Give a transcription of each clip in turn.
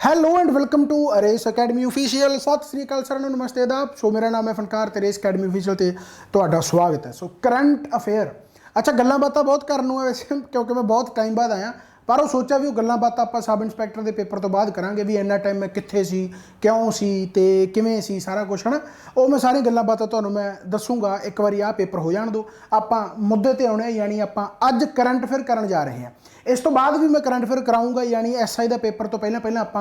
Hello and welcome to Race academy official. सत श्री अकाल सर नमस्ते आदाब। सो मेरा नाम है फनकार ते रेस अकैडमी ऑफिशियल ते ਤੁਹਾਡਾ स्वागत है। सो करंट अफेयर अच्छा गल्लां बातां बहुत करन ਨੂੰ है वैसे क्योंकि मैं बहुत टाइम बाद आया पर ਉਹ ਸੋਚਿਆ ਵੀ ਉਹ ਗੱਲਾਂ ਬਾਤਾਂ ਆਪਾਂ ਸਬ ਇੰਸਪੈਕਟਰ ਦੇ ਪੇਪਰ ਤੋਂ ਬਾਅਦ ਕਰਾਂਗੇ ਵੀ ਇੰਨਾ ਟਾਈਮ ਮੈਂ ਕਿੱਥੇ ਸੀ ਕਿਉਂ ਸੀ ਤੇ ਕਿਵੇਂ ਸੀ ਸਾਰਾ ਕੁਝ ਹਨਾ ਉਹ ਮੈਂ ਸਾਰੀ ਗੱਲਾਂ ਬਾਤਾਂ ਤੁਹਾਨੂੰ ਮੈਂ ਦੱਸੂਗਾ। ਇੱਕ ਵਾਰੀ ਆਹ ਪੇਪਰ ਹੋ ਜਾਣ ਦਿਓ ਆਪਾਂ ਮੁੱਦੇ ਤੇ ਆਉਣੇ ਯਾਨੀ ਆਪਾਂ ਅੱਜ ਕਰੰਟ ਅਫੇਅਰ ਕਰਨ ਜਾ ਰਹੇ ਹਾਂ। इस तो बाद भी मैं करंट अफेयर कराऊंगा यानी SI का पेपर तो पहले आप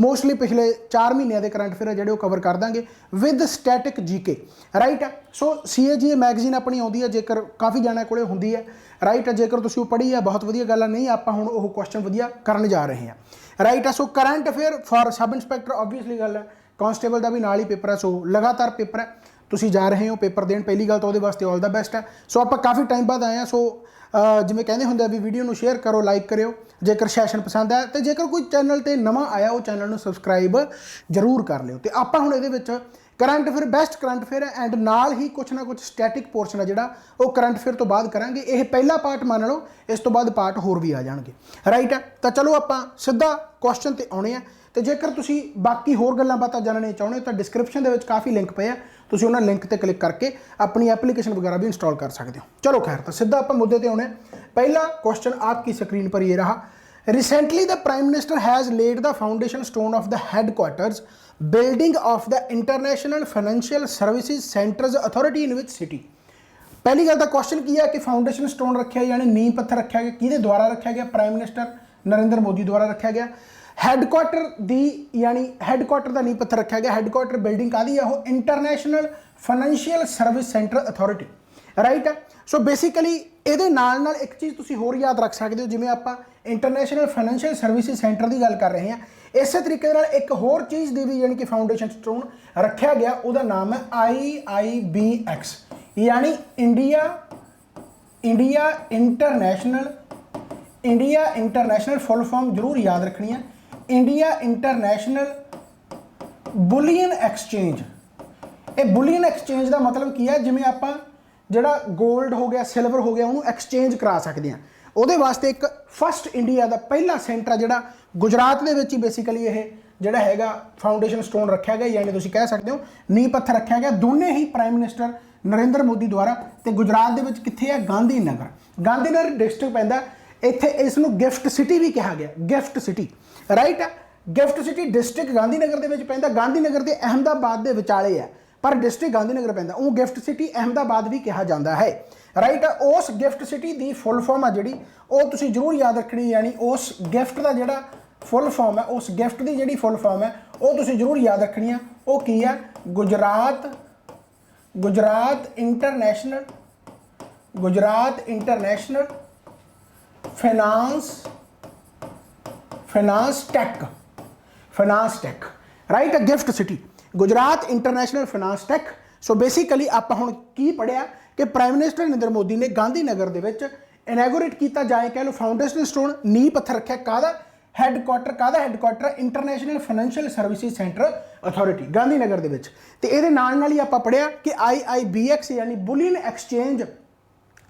मोस्टली पिछले 4 महीनों के करंट अफेयर जोड़े कवर कर देंगे विद स्टैटिक GK राइट है। सो CAGA मैगजीन अपनी आती है जेकर काफ़ी जाने को होंगी है राइट है। जेकर तुम पढ़ी है बहुत वधिया गल नहीं आप हुण वो क्वेश्चन वधिया करन जा रहे हैं राइट है। So current affair for sub inspector obviously गल है कांस्टेबल का भी नाल ही पेपर है। सो लगातार पेपर है तुसीं जा रहे हो पेपर देण पहली गल तो वो वास्ते ऑल द बेस्ट है। सो आप काफ़ी टाइम बाद आए हैं। सो जिवें कहते होंगे भी वीडियो को शेयर करो लाइक करो जेकर सैशन पसंद है तो जेकर कोई चैनल पर नवा आया वो चैनल को सबसक्राइब जरूर कर लियो। तो आप हुण इहदे विच current affair best current affair है एंड नाल ही कुछ ना कुछ स्टैटिक पोर्शन है जिहड़ा वो करंट अफेयर तो बाद करांगे। यह पहला पार्ट मान लो इस तो बाद पार्ट होर भी आ जाएंगे राइट है। तो चलो आप सीधा क्वेश्चन ते आउणे आ। तो जेकर तुसी बाकी होर गल्लां बातां जानने चाहुंदे हो तो डिस्क्रिप्शन दे विच काफ़ी लिंक पे है तुसी उन्हां लिंक ते क्लिक करके अपनी एप्लीकेशन वगैरह भी इंस्टॉल कर सकते हो। चलो खैर तो सीधा आप मुद्दे ते आउणे। पहला क्वेश्चन आपकी स्क्रीन पर ये रहा। Recently the prime minister has laid the foundation stone of the headquarters building of the international financial services centres authority in which city. पहली गल तो क्वेश्चन की है कि फाउंडेशन स्टोन रखा यानी नींह पत्थर रखा गया किहदे द्वारा रखा गया प्राइम मिनिस्टर नरेंद्र मोदी द्वारा रखा गया। हैडक्वार्टर दी यानी हैडक्वार्टर का नींह पत्थर रखा गया। हैडक्वार्टर बिल्डिंग काहदी है वो international financial service centre authority right है। सो बेसिकली ये नाल नाल एक चीज़ तुसीं होर याद रख सकते हो जिवें आपां इंटरनेशनल फाइनेंशियल सर्विसेज सेंटर की गल कर रहे हैं इस तरीके नाल एक होर चीज़ की भी यानी कि फाउंडेशन स्टोन रखा गया उसका नाम है IIBX यानी इंडिया इंटरनेशनल फुल फॉर्म जरूर याद रखनी है इंडिया इंटरनेशनल बुलियन एक्सचेंज। ये बुलियन एक्सचेंज का मतलब की है जिमें आप जोड़ा गोल्ड हो गया सिल्वर हो गया उन्होंने एक्सचेंज करा सकते हैं वो वास्ते एक फस्ट इंडिया का पहला सेंटर जोड़ा गुजरात के ही बेसिकली ये जोड़ा है फाउंडेशन स्टोन रखा गया यानी तुम कह सकते हो नींह पत्थर रखा गया दोनों ही प्राइम मिनिस्टर नरेंद्र मोदी द्वारा। तो गुजरात के कितने है गांधीनगर डिस्ट्रिक्ट पैंदा इत्थे इसनूं गिफ्ट सिटी भी कहा गया गिफ्ट सिटी राइट है। गिफ्ट सिटी डिस्ट्रिक्ट गांधीनगर के पैंदा गांधीनगर के अहमदाबाद के विचाले है पर डिस्ट्रिक्ट गांधीनगर पैंदा वो गिफ्ट सिटी अहमदाबाद भी कहा जाता है राइट है। उस गिफ्ट सिटी की फुल फॉर्म है जी वो तुसीं जरूर याद रखनी यानी उस गिफ्ट का जोड़ा फुल फॉर्म है उस गिफ्ट की जी फुल फॉर्म है वो तुसीं जरूर याद रखनी है वो की है Gujarat international finance tech right है। GIFT city Gujarat international finance tech. So basically आप हुण की पढ़िया कि प्राइम मिनिस्टर नरेंद्र मोदी ने गांधीनगर दे विच इनैगोरेट किया जाए कह लो फाउंडेशन स्टोन नींह पत्थर रखा काहदा headquarter international financial services centre authority Gandhinagar दे विच। ते इहदे नाल नाल ही आप पढ़िया कि IIBX यानी बुलियन एक्सचेंज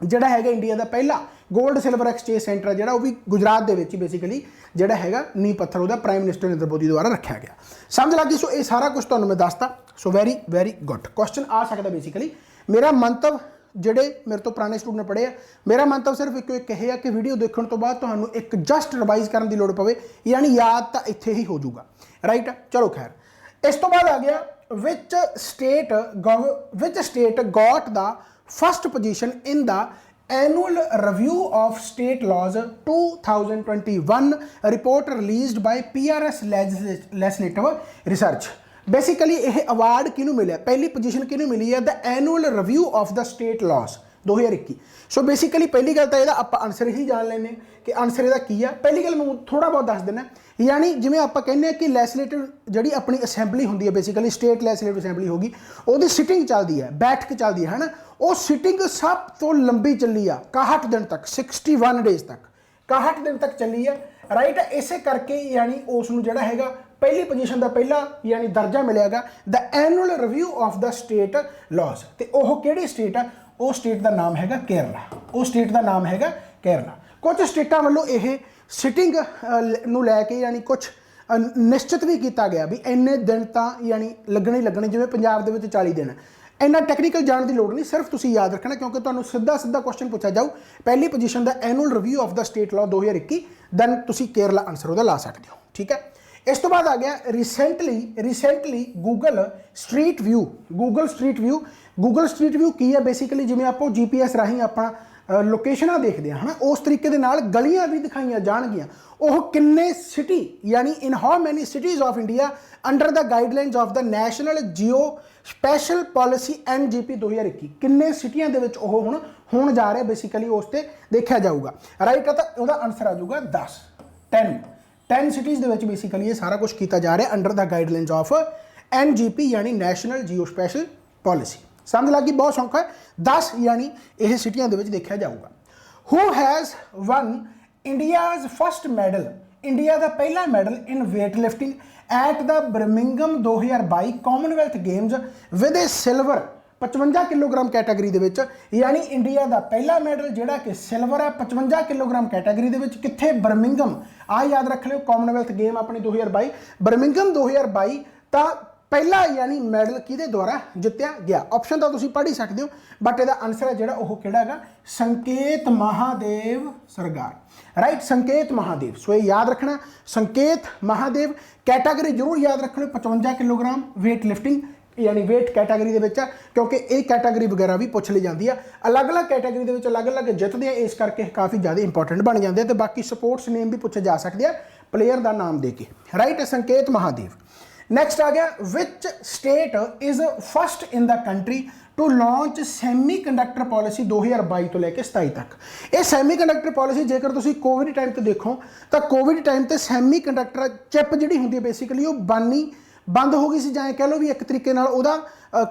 जोड़ा है इंडिया का पहला गोल्ड सिल्वर एक्सचेंज सेंटर जोड़ा वो भी गुजरात के ही बेसिकली जोड़ा है नींह पत्थर वह प्राइम मिनिस्टर नरेंद्र मोदी द्वारा रखा गया। समझ लगी। सो ये सारा कुछ तो मैं दसता। So very very good question आ सकता बेसिकली मेरा मंतव जोड़े मेरे तो पुराने स्टूडेंट पढ़े आ मेरा मंतव सिर्फ एक है कि वीडियो देखने तो बाद तो एक जस्ट रिवाइज करने की लोड़ पवे यानी याद तो इत्थे ही हो जाऊगा राइट। चलो खैर इस तो बाद आ गया which state got the first position in the annual review of state laws 2021 report released by PRS legislative research. Basically यह अवार्ड किनू मिले पहली पोजीशन किनू मिली है the annual review of the state laws 2021। So basically पहली गल तो यह आप आंसर ही जान लेने कि आंसर यदा की है। पहली गल मैं थोड़ा बहुत दस देना यानी जिमें आप कहने कि लैजिस्लेटिव जी अपनी असैंबली होंगी है बेसिकली स्टेट लैजिस्लेटिव असैंबली होगी वो सिटिंग चलती है बैठक चलती है ना वो सिटिंग सब तो लंबी चली है 61 दिन तक 61 डेज तक 61 दिन तक चली है राइट। इस करके यानी उसनूं जिहड़ा हैगा पहली पोजीशन का पहला यानी दर्जा मिलेगा the annual review of the state laws. तो वह किहड़ी स्टेट है वो स्टेट का नाम हैगा केरला। वो स्टेट का नाम हैगा केरला। कुछ स्टेटां वालों यह सिटिंग नूं लैके यानी कुछ ਨਿਸ਼ਚਿਤ ਵੀ ਕੀਤਾ ਗਿਆ ਵੀ ਇੰਨੇ ਦਿਨ ਤਾਂ ਯਾਨੀ ਲੱਗਣੇ ਹੀ ਲੱਗਣੇ, ਜਿਵੇਂ ਪੰਜਾਬ ਦੇ ਵਿੱਚ 40 ਦਿਨ। ਇੰਨਾ ਟੈਕਨੀਕਲ ਜਾਣ ਦੀ ਲੋੜ ਨਹੀਂ, ਸਿਰਫ ਤੁਸੀਂ ਯਾਦ ਰੱਖਣਾ ਕਿਉਂਕਿ ਤੁਹਾਨੂੰ ਸਿੱਧਾ ਕੁਐਸਚਨ ਪੁੱਛਿਆ ਜਾਊ। ਪਹਿਲੀ ਪੋਜੀਸ਼ਨ ਦਾ annual review of the state law 2021, then ਤੁਸੀਂ ਕੇਰਲਾ ਆਨਸਰ ਉਹਦਾ ਲਾ ਸਕਦੇ ਹੋ, ਠੀਕ ਹੈ। ਇਸ ਤੋਂ ਬਾਅਦ ਆ ਗਿਆ recently Google Street View. Google Street View ਕੀ ਹੈ? ਬੇਸਿਕਲੀ ਜਿਵੇਂ ਆਪਾਂ GPS ਰਾਹੀਂ ਆਪਣਾ ਲੋਕੇਸ਼ਨਾਂ ਦੇਖਦੇ ਹਾਂ, ਹੈ ਨਾ, ਉਸ ਤਰੀਕੇ ਦੇ ਨਾਲ ਗਲੀਆਂ ਵੀ ਦਿਖਾਈਆਂ ਜਾਣਗੀਆਂ। ਉਹ ਕਿੰਨੇ ਸਿਟੀ ਯਾਨੀ in how many cities of India under the guidelines of the national geospatial policy NGP 2021, ਕਿੰਨੇ ਸਿਟੀਆਂ ਦੇ ਵਿੱਚ ਉਹ ਹੁਣ ਹੋਣ ਜਾ ਰਿਹਾ, ਬੇਸਿਕਲੀ ਉਸ ਤੇ ਦੇਖਿਆ ਜਾਊਗਾ, ਰਾਈਟ। ਤਾਂ ਉਹਦਾ ਆਨਸਰ ਆ ਜਾਊਗਾ 10 ਸਿਟੀਜ਼ ਦੇ ਵਿੱਚ ਬੇਸਿਕਲੀ ਇਹ ਸਾਰਾ ਕੁਝ ਕੀਤਾ ਜਾ ਰਿਹਾ under the guidelines of NGP ਯਾਨੀ ਨੈਸ਼ਨਲ ਜੀਓ ਸਪੈਸ਼ਲ ਪਾਲਿਸੀ। ਸਮਝ ਲੱਗੀ? ਬਹੁਤ ਸੌਖਾ ਹੈ। 10 ਯਾਨੀ ਇਹ ਸਿਟੀਆਂ ਦੇ ਵਿੱਚ ਦੇਖਿਆ ਜਾਊਗਾ। Who has won India's first medal, India ਦਾ ਪਹਿਲਾ medal in weightlifting at the Birmingham 2022 Commonwealth Games with a silver 55 kilogram category ਦੇ ਵਿੱਚ, ਯਾਨੀ ਇੰਡੀਆ ਦਾ ਪਹਿਲਾ ਮੈਡਲ ਜਿਹੜਾ ਕਿ ਸਿਲਵਰ ਹੈ 55 ਕਿਲੋਗ੍ਰਾਮ ਕੈਟਾਗਰੀ ਦੇ ਵਿੱਚ। ਕਿੱਥੇ? ਬਰਮਿੰਗਮ। ਆ ਯਾਦ ਰੱਖ ਲਿਓ, ਕਾਮਨਵੈਲਥ ਗੇਮ ਆਪਣੀ 2022 ਬਰਮਿੰਗਮ 2022। ਤਾਂ ਪਹਿਲਾ ਯਾਨੀ ਮੈਡਲ ਕਿਹਦੇ ਦੁਆਰਾ ਜਿੱਤਿਆ ਗਿਆ? ਆਪਸ਼ਨ ਤਾਂ ਤੁਸੀਂ ਪੜ੍ਹ ਹੀ ਸਕਦੇ ਹੋ, ਬਟ ਇਹਦਾ ਆਨਸਰ ਹੈ ਜਿਹੜਾ ਉਹ ਕਿਹੜਾ ਹੈਗਾ? ਸੰਕੇਤ ਮਹਾਦੇਵ ਸਰਗਾਰ, ਰਾਈਟ, ਸੰਕੇਤ ਮਹਾਦੇਵ। ਸੋ ਇਹ ਯਾਦ ਰੱਖਣਾ, ਸੰਕੇਤ ਮਹਾਦੇਵ। ਕੈਟਾਗਰੀ ਜ਼ਰੂਰ ਯਾਦ ਰੱਖ ਲਿਓ, 55 ਕਿਲੋਗ੍ਰਾਮ ਵੇਟ ਲਿਫਟਿੰਗ ਯਾਨੀ ਵੇਟ ਕੈਟਾਗਰੀ ਦੇ ਵਿੱਚ ਆ, ਕਿਉਂਕਿ ਇਹ ਕੈਟਾਗਰੀ ਵਗੈਰਾ ਵੀ ਪੁੱਛ ਲਈ ਜਾਂਦੀ ਆ। ਅਲੱਗ-ਅਲੱਗ ਕੈਟਾਗਰੀ ਦੇ ਵਿੱਚ ਅਲੱਗ-ਅਲੱਗ ਜਿੱਤਦੇ ਆ, ਇਸ ਕਰਕੇ ਕਾਫੀ ਜ਼ਿਆਦਾ ਇੰਪੋਰਟੈਂਟ ਬਣ ਜਾਂਦੇ ਆ। ਤੇ ਬਾਕੀ ਸਪੋਰਟਸ ਨੇਮ ਵੀ ਪੁੱਛੇ ਜਾ ਸਕਦੇ ਆ ਪਲੇਅਰ ਦਾ ਨਾਮ ਦੇ ਕੇ, ਰਾਈਟ, ਸੰਕੇਤ ਮਹਾਦੇਵ। ਨੈਕਸਟ ਆ ਗਿਆ, which state is first in the country to launch semiconductor policy 2022 ਤੋਂ ਲੈ ਕੇ 27 ਤੱਕ। ਇਹ ਸੈਮੀ ਕੰਡਕਟਰ ਪਾਲਿਸੀ ਜੇਕਰ ਤੁਸੀਂ ਕੋਵਿਡ ਟਾਈਮ ਤੇ ਦੇਖੋ ਤਾਂ ਕੋਵਿਡ ਟਾਈਮ ਤੇ ਸੈਮੀ ਕੰਡਕਟਰ ਚਿਪ ਜਿਹੜੀ ਹੁੰਦੀ ਹੈ ਬੇਸਿਕਲੀ ਉਹ ਬੰਦ ਹੋ ਗਈ ਸੀ, ਜਾਂ ਕਹਿ ਲਓ ਵੀ ਇੱਕ ਤਰੀਕੇ ਨਾਲ ਉਹਦਾ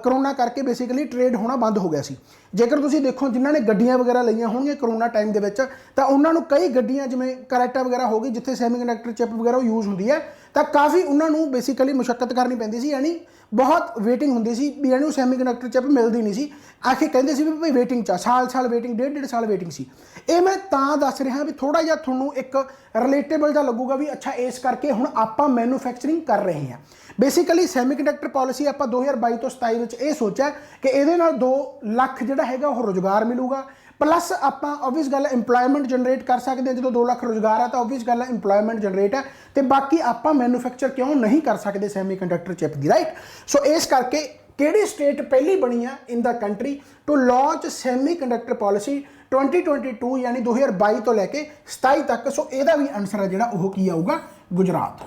ਕਰੋਨਾ ਕਰਕੇ ਬੇਸਿਕਲੀ ਟ੍ਰੇਡ ਹੋਣਾ ਬੰਦ ਹੋ ਗਿਆ ਸੀ। ਜੇਕਰ ਤੁਸੀਂ ਦੇਖੋ ਜਿਨ੍ਹਾਂ ਨੇ ਗੱਡੀਆਂ ਵਗੈਰਾ ਲਈਆਂ ਹੋਣਗੀਆਂ ਕਰੋਨਾ ਟਾਈਮ ਦੇ ਵਿੱਚ, ਤਾਂ ਉਹਨਾਂ ਨੂੰ ਕਈ ਗੱਡੀਆਂ ਜਿਵੇਂ ਕਰੈਟਾ ਵਗੈਰਾ ਹੋ ਗਈ ਜਿੱਥੇ ਸੈਮੀ ਕੰਡਕਟਰ ਚਿਪ ਵਗੈਰਾ ਉਹ ਯੂਜ਼ ਹੁੰਦੀ ਹੈ, ਤਾਂ ਕਾਫੀ ਉਹਨਾਂ ਨੂੰ ਬੇਸਿਕਲੀ ਮੁਸ਼ੱਕਤ ਕਰਨੀ ਪੈਂਦੀ ਸੀ, ਯਾਨੀ ਬਹੁਤ ਵੇਟਿੰਗ ਹੁੰਦੀ ਸੀ ਵੀ ਯਾਨੀ ਉਹ ਸੈਮੀ ਕੰਡਕਟਰ ਚਿਪ ਮਿਲਦੀ ਨਹੀਂ ਸੀ। ਆਖੇ ਕਹਿੰਦੇ ਸੀ ਵੀ ਭਾਈ ਵੇਟਿੰਗ 'ਚ ਸਾਲ ਵੇਟਿੰਗ, ਡੇਢ ਸਾਲ ਵੇਟਿੰਗ ਸੀ। ਇਹ ਮੈਂ ਤਾਂ ਦੱਸ ਰਿਹਾ ਵੀ ਥੋੜ੍ਹਾ ਜਿਹਾ ਤੁਹਾਨੂੰ ਇੱਕ ਰਿਲੇਟੇਬਲ ਜਿਹਾ ਲੱਗੂਗਾ ਵੀ ਅੱਛਾ ਇਸ ਕਰਕੇ ਹੁਣ ਆਪਾਂ ਮੈਨੂਫੈਕਚਰਿੰਗ ਕਰ ਰਹੇ ਹਾਂ। ਬੇਸਿਕਲੀ ਸੈਮੀ ਕੰਡਕਟਰ ਪਾਲਿਸੀ ਆਪਾਂ 2022 ਤੋਂ 27 ਵਿੱਚ ਇਹ ਸੋਚਿਆ ਕਿ ਇਹਦੇ ਨਾਲ 2 ਲੱਖ ਜਿਹੜਾ ਹੈਗਾ ਉਹ ਰੁਜ਼ਗਾਰ ਮਿਲੂਗਾ, ਪਲੱਸ ਆਪਾਂ ਓਬਵੀਅਸ ਗੱਲ ਇੰਪਲੋਇਮੈਂਟ ਜਨਰੇਟ ਕਰ ਸਕਦੇ ਹਾਂ। ਜਦੋਂ 2 ਲੱਖ ਰੁਜ਼ਗਾਰ ਆ ਤਾਂ ਓਬਵੀਅਸ ਗੱਲ ਹੈ ਇੰਪਲੋਇਮੈਂਟ ਜਨਰੇਟ ਹੈ, ਤੇ ਬਾਕੀ ਆਪਾਂ ਮੈਨੂਫੈਕਚਰ ਕਿਉਂ ਨਹੀਂ ਕਰ ਸਕਦੇ ਸੈਮੀ ਕੰਡਕਟਰ ਚਿਪ ਦੀ, ਰਾਈਟ। ਸੋ ਇਸ ਕਰਕੇ ਕਿਹੜੀ ਸਟੇਟ ਪਹਿਲੀ ਬਣੀ ਆ in the country to launch semiconductor policy 2022 ਯਾਨੀ 2022 ਤੋਂ ਲੈ ਕੇ 27 ਤੱਕ। ਸੋ ਇਹਦਾ ਵੀ ਆਨਸਰ ਹੈ ਜਿਹੜਾ ਉਹ ਕੀ ਆਊਗਾ? ਗੁਜਰਾਤ।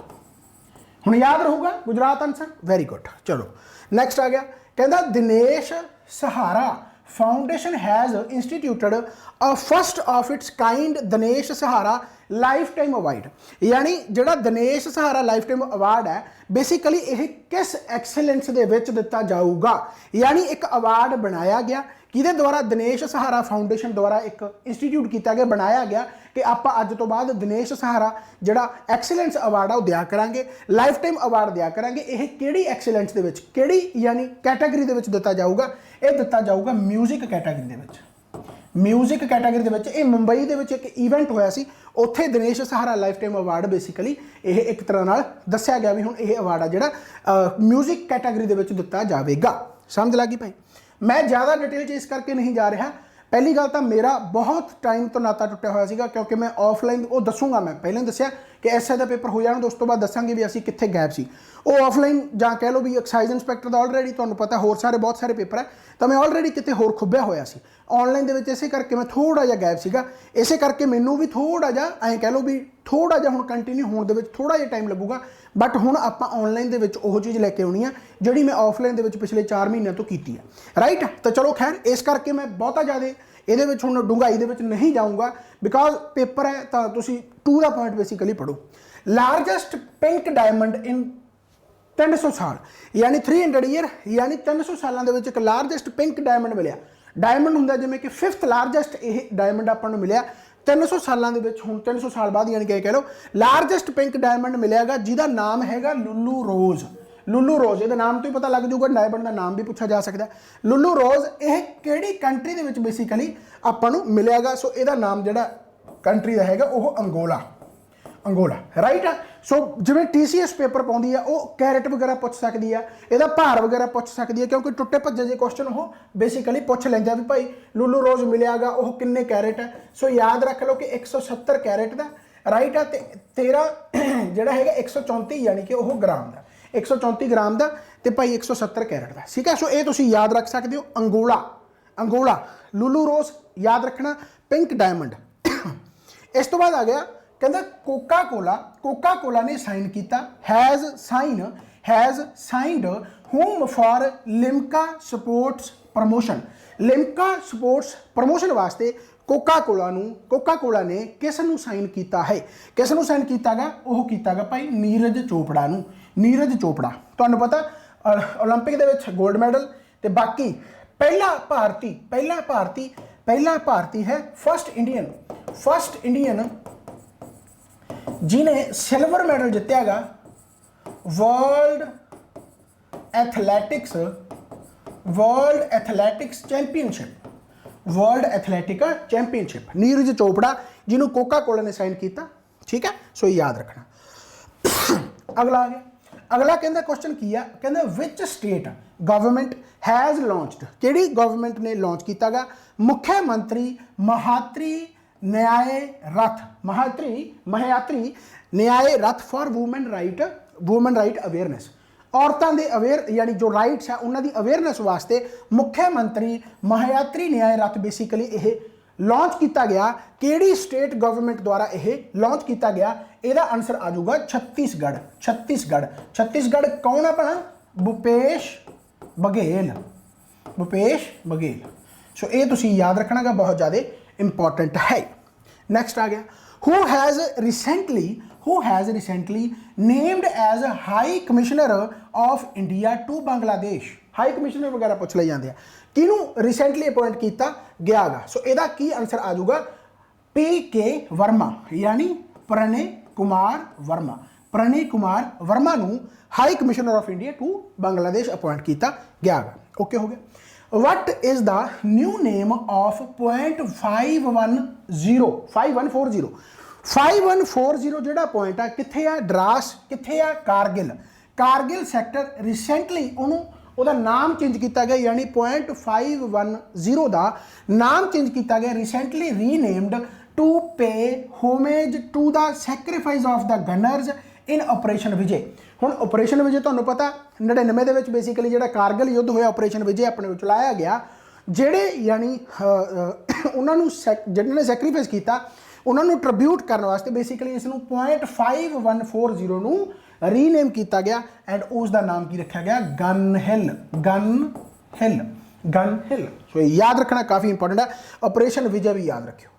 ਹੁਣ ਯਾਦ ਰਹੂਗਾ ਗੁਜਰਾਤ ਆਨਸਰ, ਵੈਰੀ ਗੁੱਡ। ਚਲੋ ਨੈਕਸਟ ਆ ਗਿਆ, ਕਹਿੰਦਾ Dinesh Sahara foundation has instituted a first of its kind Dinesh Sahara lifetime award. ਯਾਨੀ ਜਿਹੜਾ Dinesh Sahara lifetime award ਹੈ ਬੇਸਿਕਲੀ ਇਹ ਕਿਸ ਐਕਸਲੈਂਸ ਦੇ ਵਿੱਚ ਦਿੱਤਾ ਜਾਊਗਾ? ਯਾਨੀ ਇੱਕ ਅਵਾਰਡ ਬਣਾਇਆ ਗਿਆ ਕਿਹਦੇ ਦੁਆਰਾ? ਦਿਨੇਸ਼ ਸਹਾਰਾ ਫਾਊਂਡੇਸ਼ਨ ਦੁਆਰਾ ਇੱਕ ਇੰਸਟੀਟਿਊਟ ਕੀਤਾ ਗਿਆ, ਬਣਾਇਆ ਗਿਆ ਕਿ ਆਪਾਂ ਅੱਜ ਤੋਂ ਬਾਅਦ ਦਿਨੇਸ਼ ਸਹਾਰਾ ਜਿਹੜਾ ਐਕਸਲੈਂਸ ਅਵਾਰਡ ਆ ਉਹ ਦਿਆ ਕਰਾਂਗੇ, ਲਾਈਫ ਟਾਈਮ ਅਵਾਰਡ ਦਿਆ ਕਰਾਂਗੇ। ਇਹ ਕਿਹੜੀ ਐਕਸਲੈਂਸ ਦੇ ਵਿੱਚ, ਕਿਹੜੀ ਯਾਨੀ ਕੈਟਾਗਰੀ ਦੇ ਵਿੱਚ ਦਿੱਤਾ ਜਾਊਗਾ? ਇਹ ਦਿੱਤਾ ਜਾਊਗਾ ਮਿਊਜ਼ਿਕ ਕੈਟਾਗਰੀ ਦੇ ਵਿੱਚ। ਮਿਊਜ਼ਿਕ ਕੈਟਾਗਰੀ ਦੇ ਵਿੱਚ ਇਹ ਮੁੰਬਈ ਦੇ ਵਿੱਚ ਇੱਕ ਇਵੈਂਟ ਹੋਇਆ ਸੀ, ਉੱਥੇ Dinesh Sahara lifetime award basically ਇਹ ਇੱਕ ਤਰ੍ਹਾਂ ਨਾਲ ਦੱਸਿਆ ਗਿਆ ਵੀ ਹੁਣ ਇਹ ਅਵਾਰਡ ਆ ਜਿਹੜਾ ਮਿਊਜ਼ਿਕ ਕੈਟਾਗਰੀ ਦੇ ਵਿੱਚ ਦਿੱਤਾ ਜਾਵੇਗਾ। ਸਮਝ ਲੱਗੀ ਭਾਈ? ਮੈਂ ਜ਼ਿਆਦਾ ਡਿਟੇਲ 'ਚ ਇਸ ਕਰਕੇ ਨਹੀਂ ਜਾ ਰਿਹਾ। ਪਹਿਲੀ ਗੱਲ ਤਾਂ ਮੇਰਾ ਬਹੁਤ ਟਾਈਮ ਤੋਂ ਨਾਤਾ ਟੁੱਟਿਆ ਹੋਇਆ ਸੀਗਾ, ਕਿਉਂਕਿ ਮੈਂ ਆਫਲਾਈਨ ਉਹ ਦੱਸੂਗਾ, ਮੈਂ ਪਹਿਲਾਂ ਹੀ ਦੱਸਿਆ ਕਿ ਐਸਏ ਦਾ ਪੇਪਰ ਹੋ ਜਾਣ ਉਸ ਤੋਂ ਬਾਅਦ ਦੱਸਾਂਗੇ ਵੀ ਅਸੀਂ ਕਿੱਥੇ ਗੈਪ ਸੀ। ਉਹ ਆਫਲਾਈਨ ਜਾਂ ਕਹਿ ਲਓ ਵੀ ਐਕਸਾਈਜ਼ ਇੰਸਪੈਕਟਰ ਦਾ ਆਲਰੇਡੀ ਤੁਹਾਨੂੰ ਪਤਾ ਹੋਰ ਬਹੁਤ ਸਾਰੇ ਪੇਪਰ ਹੈ, ਤਾਂ ਮੈਂ ਆਲਰੇਡੀ ਕਿਤੇ ਹੋਰ ਖੁੱਬਿਆ ਹੋਇਆ ਸੀ ਆਨਲਾਈਨ ਦੇ ਵਿੱਚ, ਇਸੇ ਕਰਕੇ ਮੈਂ ਥੋੜਾ ਜਿਹਾ ਗੈਪ ਸੀਗਾ। ਇਸੇ ਕਰਕੇ ਮੈਨੂੰ ਵੀ ਥੋੜਾ ਜਿਹਾ ਐਂ ਕਹਿ ਲਓ ਵੀ ਥੋੜਾ ਜਿਹਾ ਹੁਣ ਕੰਟੀਨਿਊ ਹੋਣ ਦੇ ਵਿੱਚ ਥੋੜਾ ਜਿਹਾ ਟਾਈਮ ਲੱਗੂਗਾ, ਬਟ ਹੁਣ ਆਪਾਂ ਆਨਲਾਈਨ ਦੇ ਵਿੱਚ ਉਹ ਚੀਜ਼ ਲੈ ਕੇ ਆਉਣੀ ਆ ਜਿਹੜੀ ਮੈਂ ਆਫਲਾਈਨ ਦੇ ਵਿੱਚ ਪਿਛਲੇ 4 ਮਹੀਨਿਆਂ ਤੋਂ ਕੀਤੀ ਹੈ, ਰਾਈਟ। ਤਾਂ ਚਲੋ ਖੈਰ ਇਸ ਕਰਕੇ ਮੈਂ ਬਹੁਤਾ ਜ਼ਿਆਦਾ ਇਹਦੇ ਵਿੱਚ ਹੁਣ ਡੂੰਘਾਈ ਦੇ ਵਿੱਚ ਨਹੀਂ ਜਾਊਂਗਾ, ਬਿਕਾਜ਼ ਪੇਪਰ ਹੈ ਤਾਂ ਤੁਸੀਂ ਟੂ ਦਾ ਪੁਆਇੰਟ ਬੇਸਿਕਲੀ ਪੜ੍ਹੋ। ਲਾਰਜੈਸਟ ਪਿੰਕ ਡਾਇਮੰਡ ਇਨ 300 ਸਾਲ ਯਾਨੀ 300 ਈਅਰ ਯਾਨੀ 300 ਸਾਲਾਂ ਦੇ ਵਿੱਚ ਇੱਕ ਲਾਰਜੈਸਟ ਪਿੰਕ ਡਾਇਮੰਡ ਮਿਲਿਆ। ਡਾਇਮੰਡ ਹੁੰਦਾ ਜਿਵੇਂ ਕਿ 5th ਲਾਰਜੈਸਟ ਇਹ ਡਾਇਮੰਡ ਆਪਾਂ ਨੂੰ ਮਿਲਿਆ 300 ਸਾਲਾਂ ਦੇ ਵਿੱਚ, ਹੁਣ 300 ਸਾਲ ਬਾਅਦ ਯਾਨੀ ਕਿ ਕਹਿ ਲਓ ਲਾਰਜੈਸਟ ਪਿੰਕ ਡਾਇਮੰਡ ਮਿਲਿਆਗਾ ਜਿਹਦਾ ਨਾਮ ਹੈਗਾ ਲੁੱਲੂ ਰੋਜ਼। ਲੁੱਲੂ ਰੋਜ਼, ਇਹਦੇ ਨਾਮ ਤੋਂ ਹੀ ਪਤਾ ਲੱਗ ਜਾਊਗਾ, ਡਾਇਮੰਡ ਦਾ ਨਾਮ ਵੀ ਪੁੱਛਿਆ ਜਾ ਸਕਦਾ। ਲੁੱਲੂ ਰੋਜ਼ ਇਹ ਕਿਹੜੀ ਕੰਟਰੀ ਦੇ ਵਿੱਚ ਬੇਸਿਕਲੀ ਆਪਾਂ ਨੂੰ ਮਿਲਿਆਗਾ? ਸੋ ਇਹਦਾ ਨਾਮ ਜਿਹੜਾ ਕੰਟਰੀ ਦਾ ਹੈਗਾ ਉਹ ਅੰਗੋਲਾ। ਅੰਗੋਲਾ ਰਾਈਟ ਆ। ਸੋ ਜਿਵੇਂ TCS ਪੇਪਰ ਪਾਉਂਦੀ ਆ ਉਹ ਕੈਰਟ ਵਗੈਰਾ ਪੁੱਛ ਸਕਦੀ ਆ, ਇਹਦਾ ਭਾਰ ਵਗੈਰਾ ਪੁੱਛ ਸਕਦੀ ਆ, ਕਿਉਂਕਿ ਟੁੱਟੇ ਭੱਜੇ ਜੇ ਕੁਐਸਚਨ ਉਹ ਬੇਸਿਕਲੀ ਪੁੱਛ ਲੈਂਦਾ ਵੀ ਭਾਈ ਲੂਲੂ ਰੋਜ਼ ਮਿਲਿਆਗਾ ਉਹ ਕਿੰਨੇ ਕੈਰਟ ਹੈ। ਸੋ ਯਾਦ ਰੱਖ ਲਓ ਕਿ 170 ਕੈਰਟ ਦਾ ਰਾਈਟ ਆ, ਤੇ ਤੇਰਾ ਜਿਹੜਾ ਹੈਗਾ 134 ਯਾਨੀ ਕਿ ਉਹ ਗ੍ਰਾਮ ਦਾ, 134 ਗ੍ਰਾਮ ਦਾ ਤੇ ਭਾਈ 170 ਕੈਰਟ ਦਾ, ਠੀਕ ਹੈ। ਸੋ ਇਹ ਤੁਸੀਂ ਯਾਦ ਰੱਖ ਸਕਦੇ ਹੋ। ਅੰਗੋਲਾ ਲੂਲੂ ਰੋਜ਼ ਯਾਦ ਰੱਖਣਾ, ਪਿੰਕ ਡਾਇਮੰਡ। ਇਸ ਤੋਂ ਬਾਅਦ ਆ ਗਿਆ ਕਹਿੰਦਾ ਕੋਕਾ ਕੋਲਾ ਨੇ ਸਾਈਨ ਕੀਤਾ, has signed home for Limca sports promotion ਵਾਸਤੇ ਕੋਕਾ ਕੋਲਾ ਨੇ ਕਿਸ ਨੂੰ ਸਾਈਨ ਕੀਤਾ ਹੈ? ਕਿਸ ਨੂੰ ਸਾਈਨ ਕੀਤਾਗਾ? ਉਹ ਕੀਤਾਗਾ ਭਾਈ ਨੀਰਜ ਚੋਪੜਾ ਨੂੰ। ਨੀਰਜ ਚੋਪੜਾ ਤੁਹਾਨੂੰ ਪਤਾ 올림픽 ਦੇ ਵਿੱਚ 골ਡ ਮੈਡਲ, ਤੇ ਬਾਕੀ ਪਹਿਲਾ ਭਾਰਤੀ ਹੈ ਫਸਟ ਇੰਡੀਅਨ जिन्हें सिल्वर मेडल जितयागा world athletics championship Neeraj Chopra जिन्हों कोका कोला ने साइन किया, ठीक है। सो याद रखना। अगला आ गया, अगला कहता क्वेश्चन की है, कहता which state government has launched, केड़ी गवर्नमेंट ने लॉन्च किया? मुख्यमंत्री महात्री न्याय रथ फॉर वूमेन राइट अवेयरनेस। औरतों के अवेयर यानी जो राइट्स है उन्होंने अवेयरनेस वास्ते मुख्यमंत्री महायात्री न्याय रथ बेसिकली यह लॉन्च किया गया। केड़ी स्टेट गवर्नमेंट द्वारा यह लॉन्च किया गया? ਇਹਦਾ आंसर आ जाऊगा छत्तीसगढ़। कौन है भला? भूपेश बघेल। सो ये तुसी याद रखना गा, बहुत ज़्यादा इंपॉर्टेंट है। नेक्स्ट आ गया, who has recently named as high commissioner of India to Bangladesh. High commissioner वगैरह पूछ ले जाते हैं, किनू रिसेंटली अपॉइंट किया गया गा? सो ਇਹਦਾ की आंसर आ जाऊगा PK वर्मा यानी प्रणय कुमार वर्मा नू high commissioner of India to Bangladesh appoint किया गया गा। ओके हो गया। What is the new name of point 5140 ਜਿਹੜਾ ਪੁਆਇੰਟ ਆ ਕਿੱਥੇ ਆ? ਡਰਾਸ ਕਿੱਥੇ ਆ? कारगिल ਸੈਕਟਰ रिसेंटली ਉਹਦਾ ਨਾਮ ਚੇਂਜ ਕੀਤਾ ਗਿਆ, ਯਾਨੀ point 510 ਦਾ ਨਾਮ ਚੇਂਜ ਕੀਤਾ ਗਿਆ, recently renamed to pay homage to the sacrifice of the gunners in operation Vijay. ਹੁਣ ਆਪਰੇਸ਼ਨ ਵਿਜੇ ਤੁਹਾਨੂੰ ਪਤਾ 99 ਦੇ ਵਿੱਚ ਬੇਸਿਕਲੀ ਜਿਹੜਾ ਕਾਰਗਿਲ ਯੁੱਧ ਹੋਇਆ ਆਪਰੇਸ਼ਨ ਵਿਜੇ ਆਪਣੇ ਵਿੱਚ ਚਲਾਇਆ ਗਿਆ, ਜਿਹੜੇ ਯਾਨੀ ਉਹਨਾਂ ਨੂੰ ਜਿਹਨਾਂ ਨੇ ਸੈਕਰੀਫਾਈਸ ਕੀਤਾ ਉਹਨਾਂ ਨੂੰ ਟ੍ਰਿਬਿਊਟ ਕਰਨ ਵਾਸਤੇ ਬੇਸਿਕਲੀ ਇਸ ਨੂੰ .5140 ਨੂੰ ਰੀਨੇਮ ਕੀਤਾ ਗਿਆ ਐਂਡ ਉਸ ਦਾ ਨਾਮ ਕੀ ਰੱਖਿਆ ਗਿਆ? ਗਨ ਹਿਲ। ਸੋ ਯਾਦ ਰੱਖਣਾ ਕਾਫੀ ਇੰਪੋਰਟੈਂਟ ਹੈ। ਆਪਰੇਸ਼ਨ ਵਿਜੇ ਵੀ ਯਾਦ ਰੱਖਿਓ।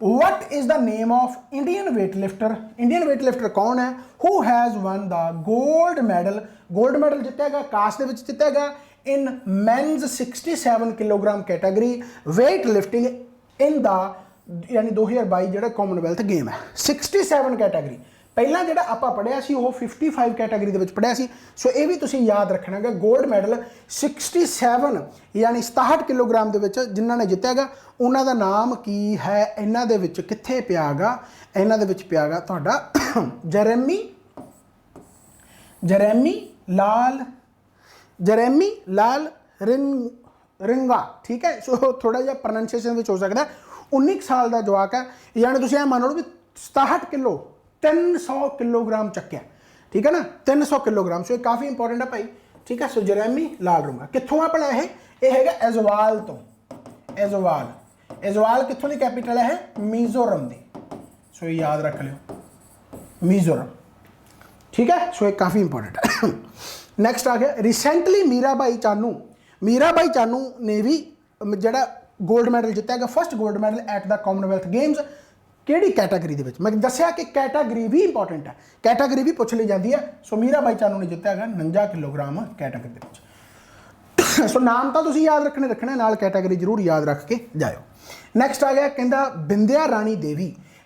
What is the name of Indian weightlifter? Indian weightlifter कौन है? Who has won the gold medal? Gold medal जितेगा कास्ट ਦੇ ਵਿੱਚ ਜਿੱਤੇਗਾ in men's 67 kilogram category weight lifting in the यानी 2022 ਜਿਹੜਾ ਕਾਮਨਵੈਲਥ ਗੇਮ ਹੈ 67 कैटेगरी। ਪਹਿਲਾਂ ਜਿਹੜਾ ਆਪਾਂ ਪੜਿਆ ਸੀ ਉਹ 55 ਕੈਟਾਗਰੀ ਦੇ ਵਿੱਚ ਪੜਿਆ ਸੀ। ਸੋ ਇਹ ਵੀ ਤੁਸੀਂ ਯਾਦ ਰੱਖਣਾ ਹੈ। 골ਡ ਮੈਡਲ 67 ਯਾਨੀ 67 ਕਿਲੋਗ੍ਰਾਮ ਦੇ ਵਿੱਚ ਜਿਨ੍ਹਾਂ ਨੇ ਜਿੱਤਿਆਗਾ ਉਹਨਾਂ ਦਾ ਨਾਮ ਕੀ ਹੈ? ਇਹਨਾਂ ਦੇ ਵਿੱਚ ਕਿੱਥੇ ਪਿਆਗਾ? ਇਹਨਾਂ ਦੇ ਵਿੱਚ ਪਿਆਗਾ ਤੁਹਾਡਾ ਜਰੈਮੀ ਲਾਲ ਰਿੰਗਾ, ਠੀਕ ਹੈ। ਸੋ ਥੋੜਾ ਜਿਹਾ ਪ੍ਰੋਨਾਂਸੀਏਸ਼ਨ ਵਿੱਚ ਹੋ ਸਕਦਾ। 19 ਸਾਲ ਦਾ ਜਵਾਕ ਹੈ, ਯਾਨੀ ਤੁਸੀਂ ਇਹ ਮੰਨ ਲਓ ਵੀ 67 ਕਿਲੋ 300 किलोग्राम चक्या, ठीक है ना, 300 किलोग्राम। सो ये काफ़ी इंपॉर्टेंट है भाई, ठीक है। सो जरैमी लाल रूंगा कितों अपना है एजवाल तो। एजवाल कितों की कैपिटल है? मिजोरम की। सो ये याद रख लियो, मिजोरम, ठीक है। सो ये काफ़ी इंपॉर्टेंट है। नैक्सट आ गया रिसेंटली मीराबाई चानू ने भी जोड़ा गोल्ड मैडल जितया गया, first gold medal at the Commonwealth games. ਕਿਹੜੀ ਕੈਟਾਗਰੀ ਦੇ ਵਿੱਚ? ਮੈਂ ਦੱਸਿਆ ਕਿ ਕੈਟਾਗਰੀ ਵੀ ਇੰਪੋਰਟੈਂਟ ਹੈ, ਕੈਟਾਗਰੀ ਵੀ ਪੁੱਛ ਲਈ ਜਾਂਦੀ ਹੈ। ਸੋ ਮੀਰਾਬਾਈ ਚਾਨੂ ਨੇ ਜਿੱਤਿਆ ਹੈਗਾ 49 ਕਿਲੋਗ੍ਰਾਮ ਕੈਟਾਗਰੀ ਦੇ ਵਿੱਚ। ਸੋ ਨਾਮ ਤਾਂ ਤੁਸੀਂ ਯਾਦ ਰੱਖਣਾ, ਨਾਲ ਕੈਟਾਗਰੀ ਜ਼ਰੂਰ ਯਾਦ ਰੱਖ ਕੇ ਜਾਇਓ। ਨੈਕਸਟ ਆ ਗਿਆ ਕਹਿੰਦਾ Bindiya Rani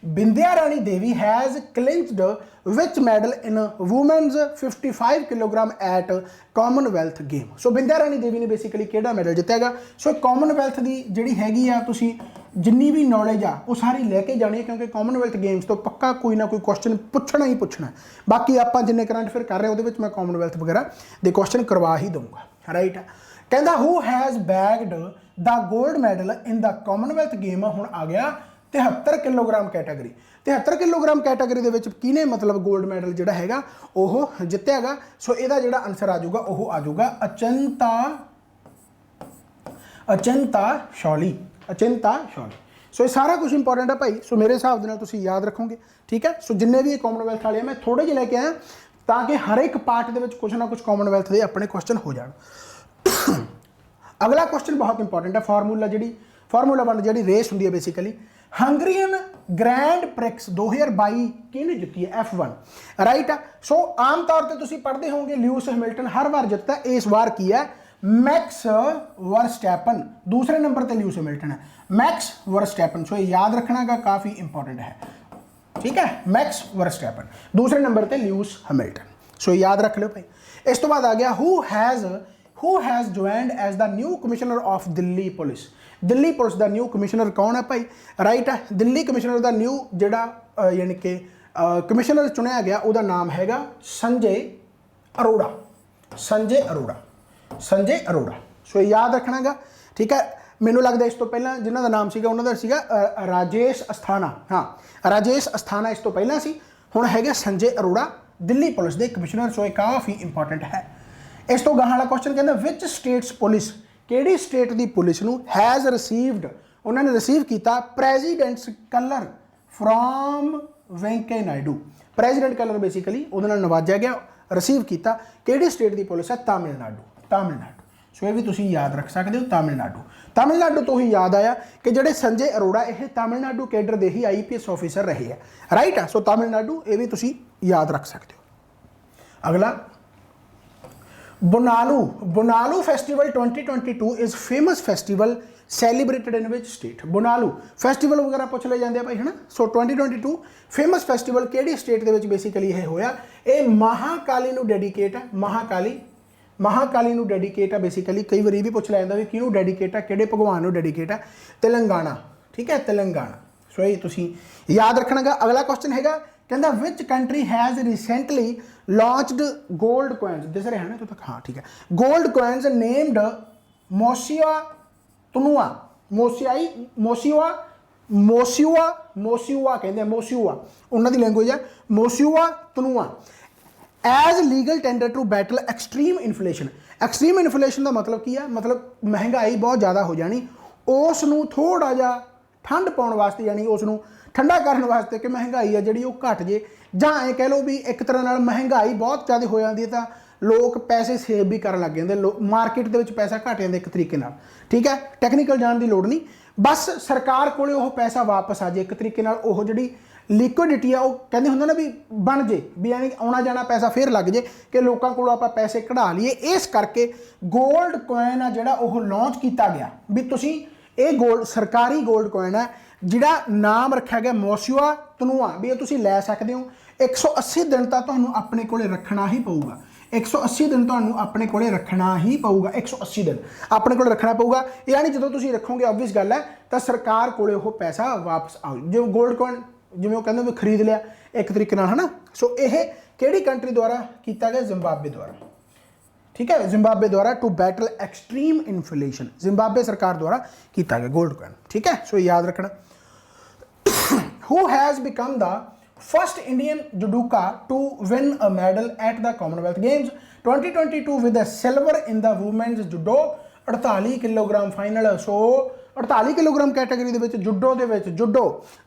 Bindiya Rani Devi has clinched which medal in women's 55 kilogram at Commonwealth game. So Bindiya Rani Devi ने बेसिकली किहड़ा मैडल जित्तिया हैगा। सो कॉमनवैल्थ की जिहड़ी हैगी आ तुसीं जिन्नी भी नॉलेज आ वो सारी लैके जानी है, क्योंकि कॉमनवैल्थ गेम्स तो पक्का कोई ना कोई क्वेश्चन पूछना ही पूछना। बाकी आप जिन्ने करंट अफेयर कर रहे हो मैं कॉमनवैल्थ वगैरह के क्वेश्चन करवा ही दूंगा, राइट। कहता who has bagged the gold medal in the Commonwealth game. हुण आ गया 73 किलोग्राम कैटेगरी। 73 किलोग्राम कैटेगरी दे विच किने मतलब गोल्ड मैडल जिहड़ा हैगा ओह जित्तिया हैगा। सो इहदा जिहड़ा आंसर आ जाऊगा ओह आ जाऊगा अचिंता शौली। सो ये सारा कुछ इंपॉर्टेंट है भाई। सो मेरे हिसाब नाल तुसीं याद रखोगे, ठीक है। सो जिन्ने भी कॉमनवैल्थ वाले मैं थोड़े जिहे लैके आया ताकि हर एक पार्ट दे विच कुछ ना कुछ कॉमनवैल्थ के अपने क्वेश्चन हो जाए। अगला क्वेश्चन बहुत इंपॉर्टेंट है। फार्मूला 1 जी रेस होंगी है बेसिकली हंगरीयन ग्रैंड प्रिक्स 2022 किने जीती है F1, राइट। सो आम तौर पर तुसीं पढ़ते होंगे ल्यूइस हैमिल्टन हर बार जीतता, इस बार की है मैक्स वर्स्टैपन। दूसरे नंबर पर ल्यूइस हैमिल्टन है, मैक्स वर्स्टैपन। सो याद रखना का काफ़ी इंपॉर्टेंट है, ठीक है। मैक्स वर्स्टैपन दूसरे नंबर पर ल्यूइस हैमिल्टन। सो याद रख लो भाई। इस तो बाद आ गया who has joined as the new commissioner of Delhi police. Delhi police का न्यू कमिश्नर कौन है भाई, राइट है। दिल्ली कमिश्नर का न्यू जिहड़ा यानी कि कमिश्नर चुनिया गया उसका नाम हैगा संजय अरोड़ा। सो याद रखना गा, ठीक है। मैनू लगता इस तो पहला जिन्हों का नाम सीगा उन्होंने सीगा राजेश अस्थाना। हाँ, राजेश अस्थाना इस तो पहला सी, हुण हैगे संजय अरोड़ा दिल्ली पुलिस के कमिश्नर। सो ये काफ़ी इंपॉर्टेंट है। इस तो गाह वाला क्वेश्चन कहता विच स्टेट्स पुलिस, किहड़ी स्टेट की पुलिस नूं हैज़ रिसीवड, उन्होंने रिसीव किया president's colour from Venkaiah Naidu. President colour basically उहदे नाल नवाजा गया, रिसीव किया किहड़ी स्टेट की पुलिस है, तमिलनाडु। सो ये भी तुसीं याद रख सकते हो, तमिलनाडु तो ही याद आया कि जिहड़े संजय अरोड़ा ये तमिलनाडु कैडर के ही IPS ऑफिसर रहे हैं, राइट है। सो तमिलनाडु ये भी तुसीं याद रख सकते हो। अगला Bonalu festival 2022 is famous festival celebrated in which state. Bonalu festival वगैरह पूछ ले जाते भाई है ना। सो 2022 फेमस फेस्टिवल किहड़ी स्टेट के बेसिकली यह होया, ये महाकाली नूं डेडिकेट है। महाकाली नूं डेडिकेट है बेसिकली। कई बार भी पूछ लिया जाता भी किहनूं डेडिकेट है, किहड़े भगवान नूं डेडिकेट है, तेलंगाना, ठीक है, तेलंगाना। सो ये तुसीं याद रखना गा। अगला क्वेश्चन हैगा कहता which country has recently launched gold coins, this रहे हैं ना तो तक, हाँ ठीक है। गोल्ड कॉइन्स नेम्ड मोसिया कहते हैं, मोसियुआ उन्होंने लैंग्वेज है, Mosi oa Tunya as legal tender to battle extreme inflation. Extreme inflation का मतलब की है, मतलब महंगाई बहुत ज़्यादा हो जानी, उसनूं थोड़ा जा ठंड पाने वास्ते, यानी उसनूं ठंडा करने वास्ते कि महंगाई है जी घट जे, जां ऐ कह लो भी एक तरह नाल महंगाई बहुत ज़्यादा हो जाती है तो लोग पैसे सेव भी कर लग जाते, मार्केट के पैसा घट जाता एक तरीके नाल, ठीक है। टैक्नीकल जाने की लोड़ नहीं, बस सरकार कोले वो पैसा वापस आ जाए एक तरीके नाल, वो जी लिक्विडिटी आ कहते होंगे ना भी बन जे, भी यानी आना जाना पैसा फिर लग जे कि लोगों को आप पैसे कढ़ा लीए। इस करके गोल्ड कॉइन आ जिहड़ा वो लॉन्च किया गया भी तुसीं ये गोल्ड सरकारी गोल्ड कॉइन है जिहड़ा नाम रखा गया मोसियुआ तनुआ, भी ये तुसीं लै सकते हो। 180 दिन तक तुहानूं अपने कोले रखना ही पऊगा, 180 दिन तुहानूं अपने कोले रखना ही पऊगा, 180 दिन अपने कोले रखना पऊगा। यानी जो तुसीं रखोगे ऑब्वियस गल है तो सरकार कोले वो पैसा वापस आऊ। जो गोल्ड कॉइन जिवें कहते भी खरीद लिया एक तरीके नाल है ना। सो यह किहड़ी कंट्री द्वारा किया गया, जिम्बाब्वे द्वारा, ठीक है, जिम्बाब्वे द्वारा to battle extreme inflation, Zimbabwe सरकार द्वारा किया गया गोल्ड कॉइन, ठीक है। सो याद रखना। Who has become the first Indian judoka to win a medal at the Commonwealth Games 2022 with a silver in the women's judo 48 kilogram final. So 48 kilogram category के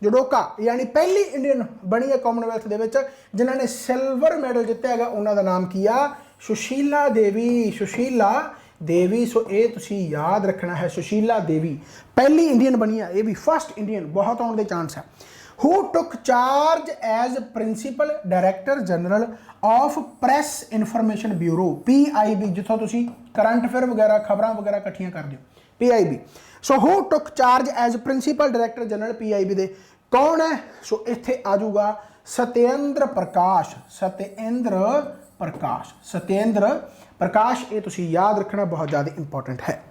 judoka यानी पहली Indian बनी है Commonwealth के जिन्होंने silver medal जितया है, उन्होंने नाम किया सुशीला देवी। सो ये तुसीं याद रखना है, सुशीला देवी पहली इंडियन बनी है, ये भी फर्स्ट इंडियन, बहुत आने के चांस है। Who took charge as principal director general of press information bureau PIB, जिथों तुसीं करंट अफेयर वगैरह खबरां वगैरह इकट्ठियां करते हो, PIB। So who took charge as principal director general PIB दे कौन है? सो इत्थे आ जाऊगा सत्येंद्र प्रकाश। सत्येंद्र प्रकाश, सत्येंद्र प्रकाश, ये तुसी याद रखना, बहुत ज़्यादा इंपॉर्टेंट है।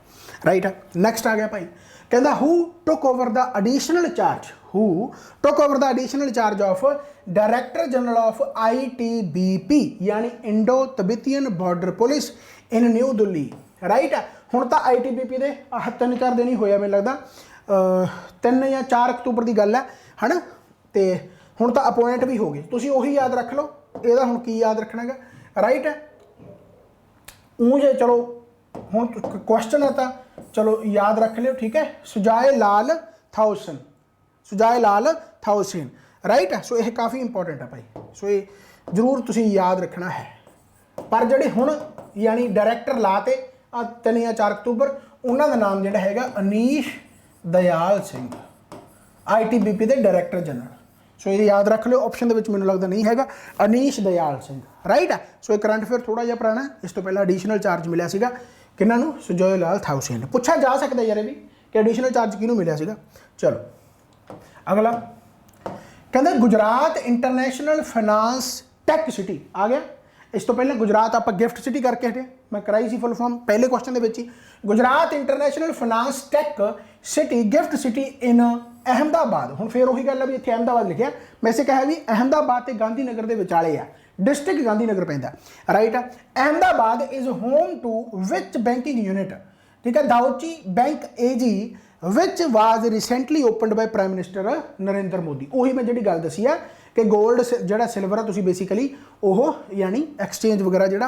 राइट। नैक्सट आ गया भाई, कहता who took over the additional charge, who took over the additional charge of director general of ITBP यानी इंडो तिब्बतियन बॉर्डर पुलिस इन न्यू दिल्ली। राइट है। हुण तां ITBP दे 3-4 दिन ही होया, मैनूं लगदा 3 या 4 अक्तूबर की गल है ना, तो हुण तां अपॉइंट भी हो गए। तुसीं उही याद रख लो, इहदा हुण की याद रखना है। राइट है। ऊँ जे चलो हुण क्वेश्चन है तो चलो याद रख लियो, ठीक है। सुजाए लाल थाउसेन, सुजाए लाल थाउसेन। राइट है। सो ये काफ़ी इंपॉर्टेंट है भाई, सो ये जरूर तुसीं याद रखना है। पर ਜਿਹੜੇ ਹੁਣ यानी डायरैक्टर लाते 3 या 4 अक्तूबर, उन्हों का नाम जोड़ा है अनीश दयाल सिंह, ITBP के डायरैक्टर जनरल। सो ये याद रख लो, ऑप्शन के मैंने लगता नहीं है, अनीश दयाल सिंह। राइट है। सो ये करंट अफेयर थोड़ा जिहा पुराना, इस तो पहले एडिशनल चार्ज मिला सीगा किन्हां नूं, सुजोय लाल थाउसेन। पूछा जा सकता यार भी कि एडिशनल चार्ज किहनूं मिलिया सीगा। चलो अगला कहते Gujarat international finance tech city आ गया। इस तो पहले गुजरात आप गिफ्ट सिटी करके हटे, मैं कराई सी फुल फॉर्म पहले क्वेश्चन के विच ही। Gujarat international finance tech city GIFT city in Ahmedabad. हुण फिर उही गल है भी इत्थे अहमदाबाद लिखिया, वैसे कहा भी अहमदाबाद ते गांधीनगर दे विचाले आ, डिस्ट्रिक्ट गांधीनगर पैंदा। Right. Ahmedabad is home to which banking unit, ठीक है, Deutsche bank AG which was recently opened by prime minister Narendra Modi. उही मैं जी गल दसी है कि गोल्ड जो सिल्वर है बेसिकली वो यानी एक्सचेंज वगैरह जो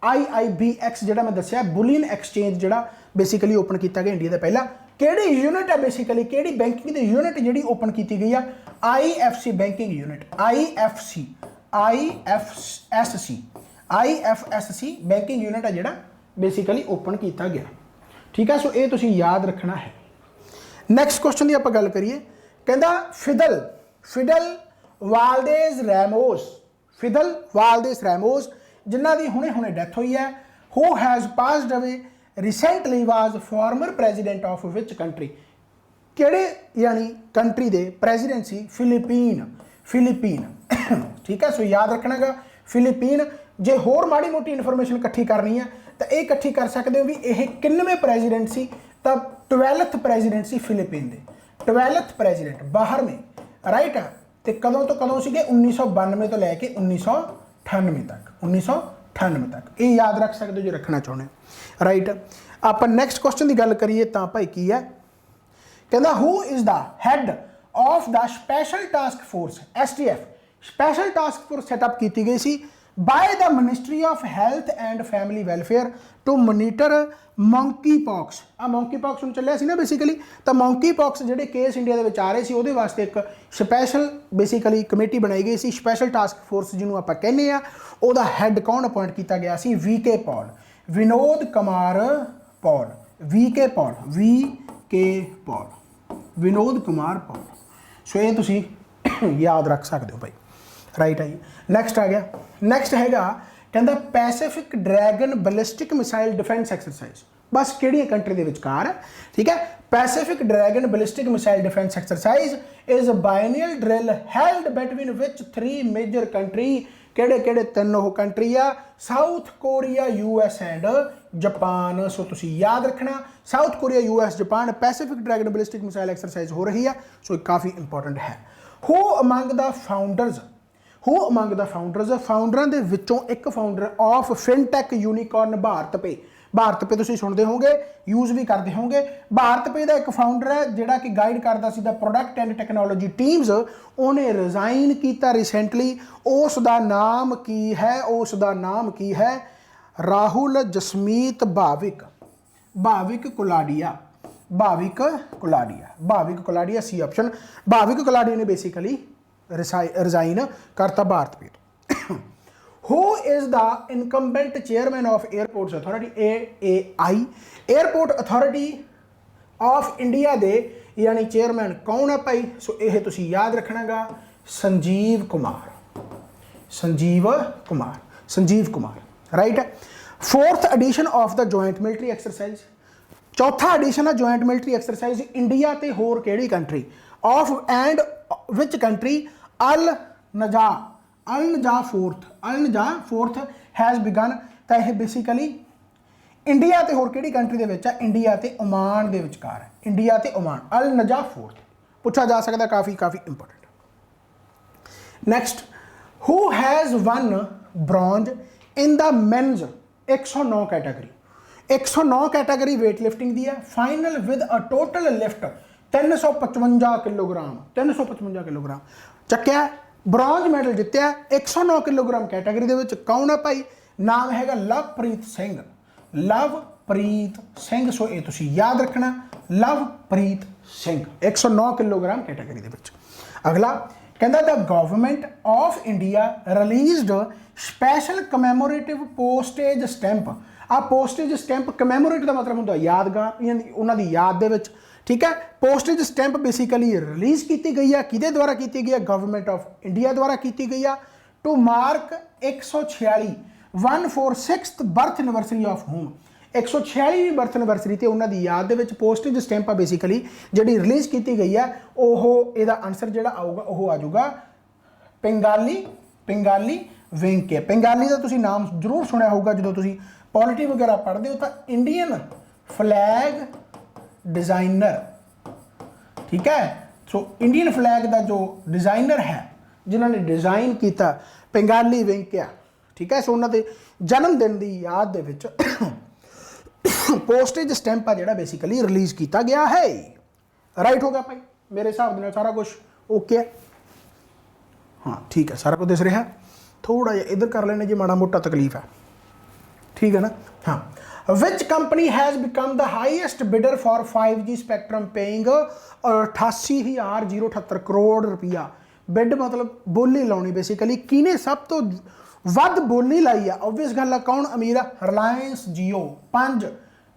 IIBX जो मैं दसिया बुलियन एक्सचेंज जो बेसिकली ओपन किया गया इंडिया का पहला, किहड़ी यूनिट है बेसिकली, किहड़ी बैंकिंग की यूनिट जी ओपन की गई है, IFC banking unit, IFSC banking unit है जो बेसिकली ओपन किया गया। ठीक है। सो ये तुसीं याद रखना है। नैक्सट क्वेश्चन की आप गल करिए, कहता Fidel Valdez Ramos, Fidel Valdez Ramos जिन्हां दी हुणे हुणे डेथ हुई है, who has passed away recently was former president of which country, किहड़े यानी कंट्री दे प्रेजिडेंट सी, फिलीपीन। ठीक है। सो याद रखना गा फिलीपीन। जे होर माड़ी मोटी इन्फॉर्मेशन इकट्ठी करनी है तो ये इकट्ठी कर सकते हो भी ये किन्नवें प्रेजिडेंट सी, तो 12th प्रेजिडेंट सी फिलीपीन दे, 12th प्रेजिडेंट 12वें। राइट है। तो कदों तो कदों सीगे 1992 तो लैके 1998 तक, 1998 तक। ये याद रख सकते हो जो रखना चाहते हो। राइट। आप नैक्सट क्वेश्चन की गल करिए तो भाई की है, कहता who is the head of the special task force STF, special task force setup की गई सी by the ministry of health and family welfare to monitor monkeypox. आ मंकी पॉक्स हम चलिया सी ना बेसिकली, तो मंकी पॉक्स जोड़े केस इंडिया के आ रहे थे वो वास्ते एक स्पैशल बेसिकली कमेटी बनाई गई सी, स्पैशल टास्क फोर्स जिन्होंने आप कहने आ। उहदा हैड कौन अपॉइंट किया गया सी, VK Paul, Vinod Kumar Paul, VK Paul, Vinod Kumar Paul. So ये तुसी याद रख सकते हो भाई। राइट है। नैक्सट आ गया, नैक्सट हैगा कहता Pacific dragon ballistic missile defence exercise, बस किहड़ी कंट्री के विचकार है। ठीक है। Pacific dragon ballistic missile defence exercise is biennial drill held between which 3 major country, किहड़े किहड़े 3 वो कंट्री आ, south Korea, US and Japan. So तुसी याद रखना south Korea, US, Japan, Pacific dragon ballistic missile exercise हो रही है। सो काफ़ी इंपॉर्टेंट है। हु अमंग द फाउंडर्स, फाउंडरां दे विचों एक फाउंडर ऑफ फिनटैक यूनीकॉर्न भारत पे तुसीं सुनते होंगे, यूज़ भी करते होंगे। भारत पे का एक फाउंडर है जिहड़ा कि गाइड करता सी the product and technology teams, उन्हें रिजाइन किया रिसेंटली। उसका नाम की है राहुल जसमीत भाविक कुलाडिया सी ऑप्शन। भाविक कुलाडिया ने बेसिकली रिजाइन करता BharatPe. Who is the incumbent chairman of airports authority, AAI, airport authority of India दे यानी चेयरमैन कौन है भाई। सो ये तुसी याद रखना गा Sanjeev Kumar. Right. 4th edition of the joint military exercise, 4था एडिशन है जॉइंट मिलिट्री एक्सरसाइज इंडिया ते होर केड़ी country of and which country Al Najah fourth has begun. तो यह बेसिकली इंडिया तो होर किहड़ी कंट्री दे विच है, इंडिया तो ओमान के विचकार है, इंडिया तो ओमान। अल नजा फोर्थ पूछा जा सकता, काफ़ी important. Next, who has won bronze in the men's 109 category. 109 category weight lifting दी है, final with a total lift 355 kilogram, 355 kilogram चक्या, ब्रॉन्ज मैडल जितया 109 किलोग्राम कैटेगरी दे विच। कौन है भाई, नाम हैगा लवप्रीत सिंह, लवप्रीत सिंह। सो ये तुसीं याद रखना, लवप्रीत सिंह 109 किलोग्राम कैटेगरी दे विच। अगला कहता the government of India released special commemorative postage stamp. आ पोस्टेज स्टैंप कमैमोरेट का मतलब होंदा यादगार, यानी उन्हां दी याद दे विच, ठीक है। पोस्टेज स्टैंप बेसिकली रिलीज़ की गई है, किहदे द्वारा की गई है, गवर्नमेंट ऑफ इंडिया द्वारा की गई है, to mark 146 146th birth anniversary of होम। 146वीं बर्थ एनिवर्सरी ते उन्हां दी याद दे विच पोस्टेज स्टैंप बेसिकली जिहड़ी रिलीज़ की गई है, ओह इहदा आंसर जिहड़ा आऊगा ओह आ जाऊगा पिंगाली वेंकैया। पिंगाली का तुसीं नाम जरूर सुनिया होगा जो तुसीं पॉलिटी वगैरह पढ़ते हो, तो इंडियन फ्लैग डिज़ाइनर, ठीक है। सो इंडियन फ्लैग का जो डिज़ाइनर है, जिन्होंने डिज़ाइन किया, पिंगाली वेंकैया, ठीक है। सो उन्होंने जन्मदिन की याद दे विच पोस्टेज स्टैंप आ जिहड़ा बेसिकली रिलीज़ किया गया है। राइट हो गया भाई, मेरे हिसाब नाल सारा कुछ ओके है। हाँ ठीक है, सारा कुछ दिस रहा है। थोड़ा जिहा इधर कर लेने जी, माड़ा मोटा तकलीफ है, ठीक है ना। हाँ, which company has become the highest bidder for 5G spectrum paying 88,078 crore रुपया। बिड मतलब बोली लाउनी बेसिकली, किने सब तो वध बोली लाई है। ऑब्वियस गल है, कौन अमीर है, रिलायंस जियो। 5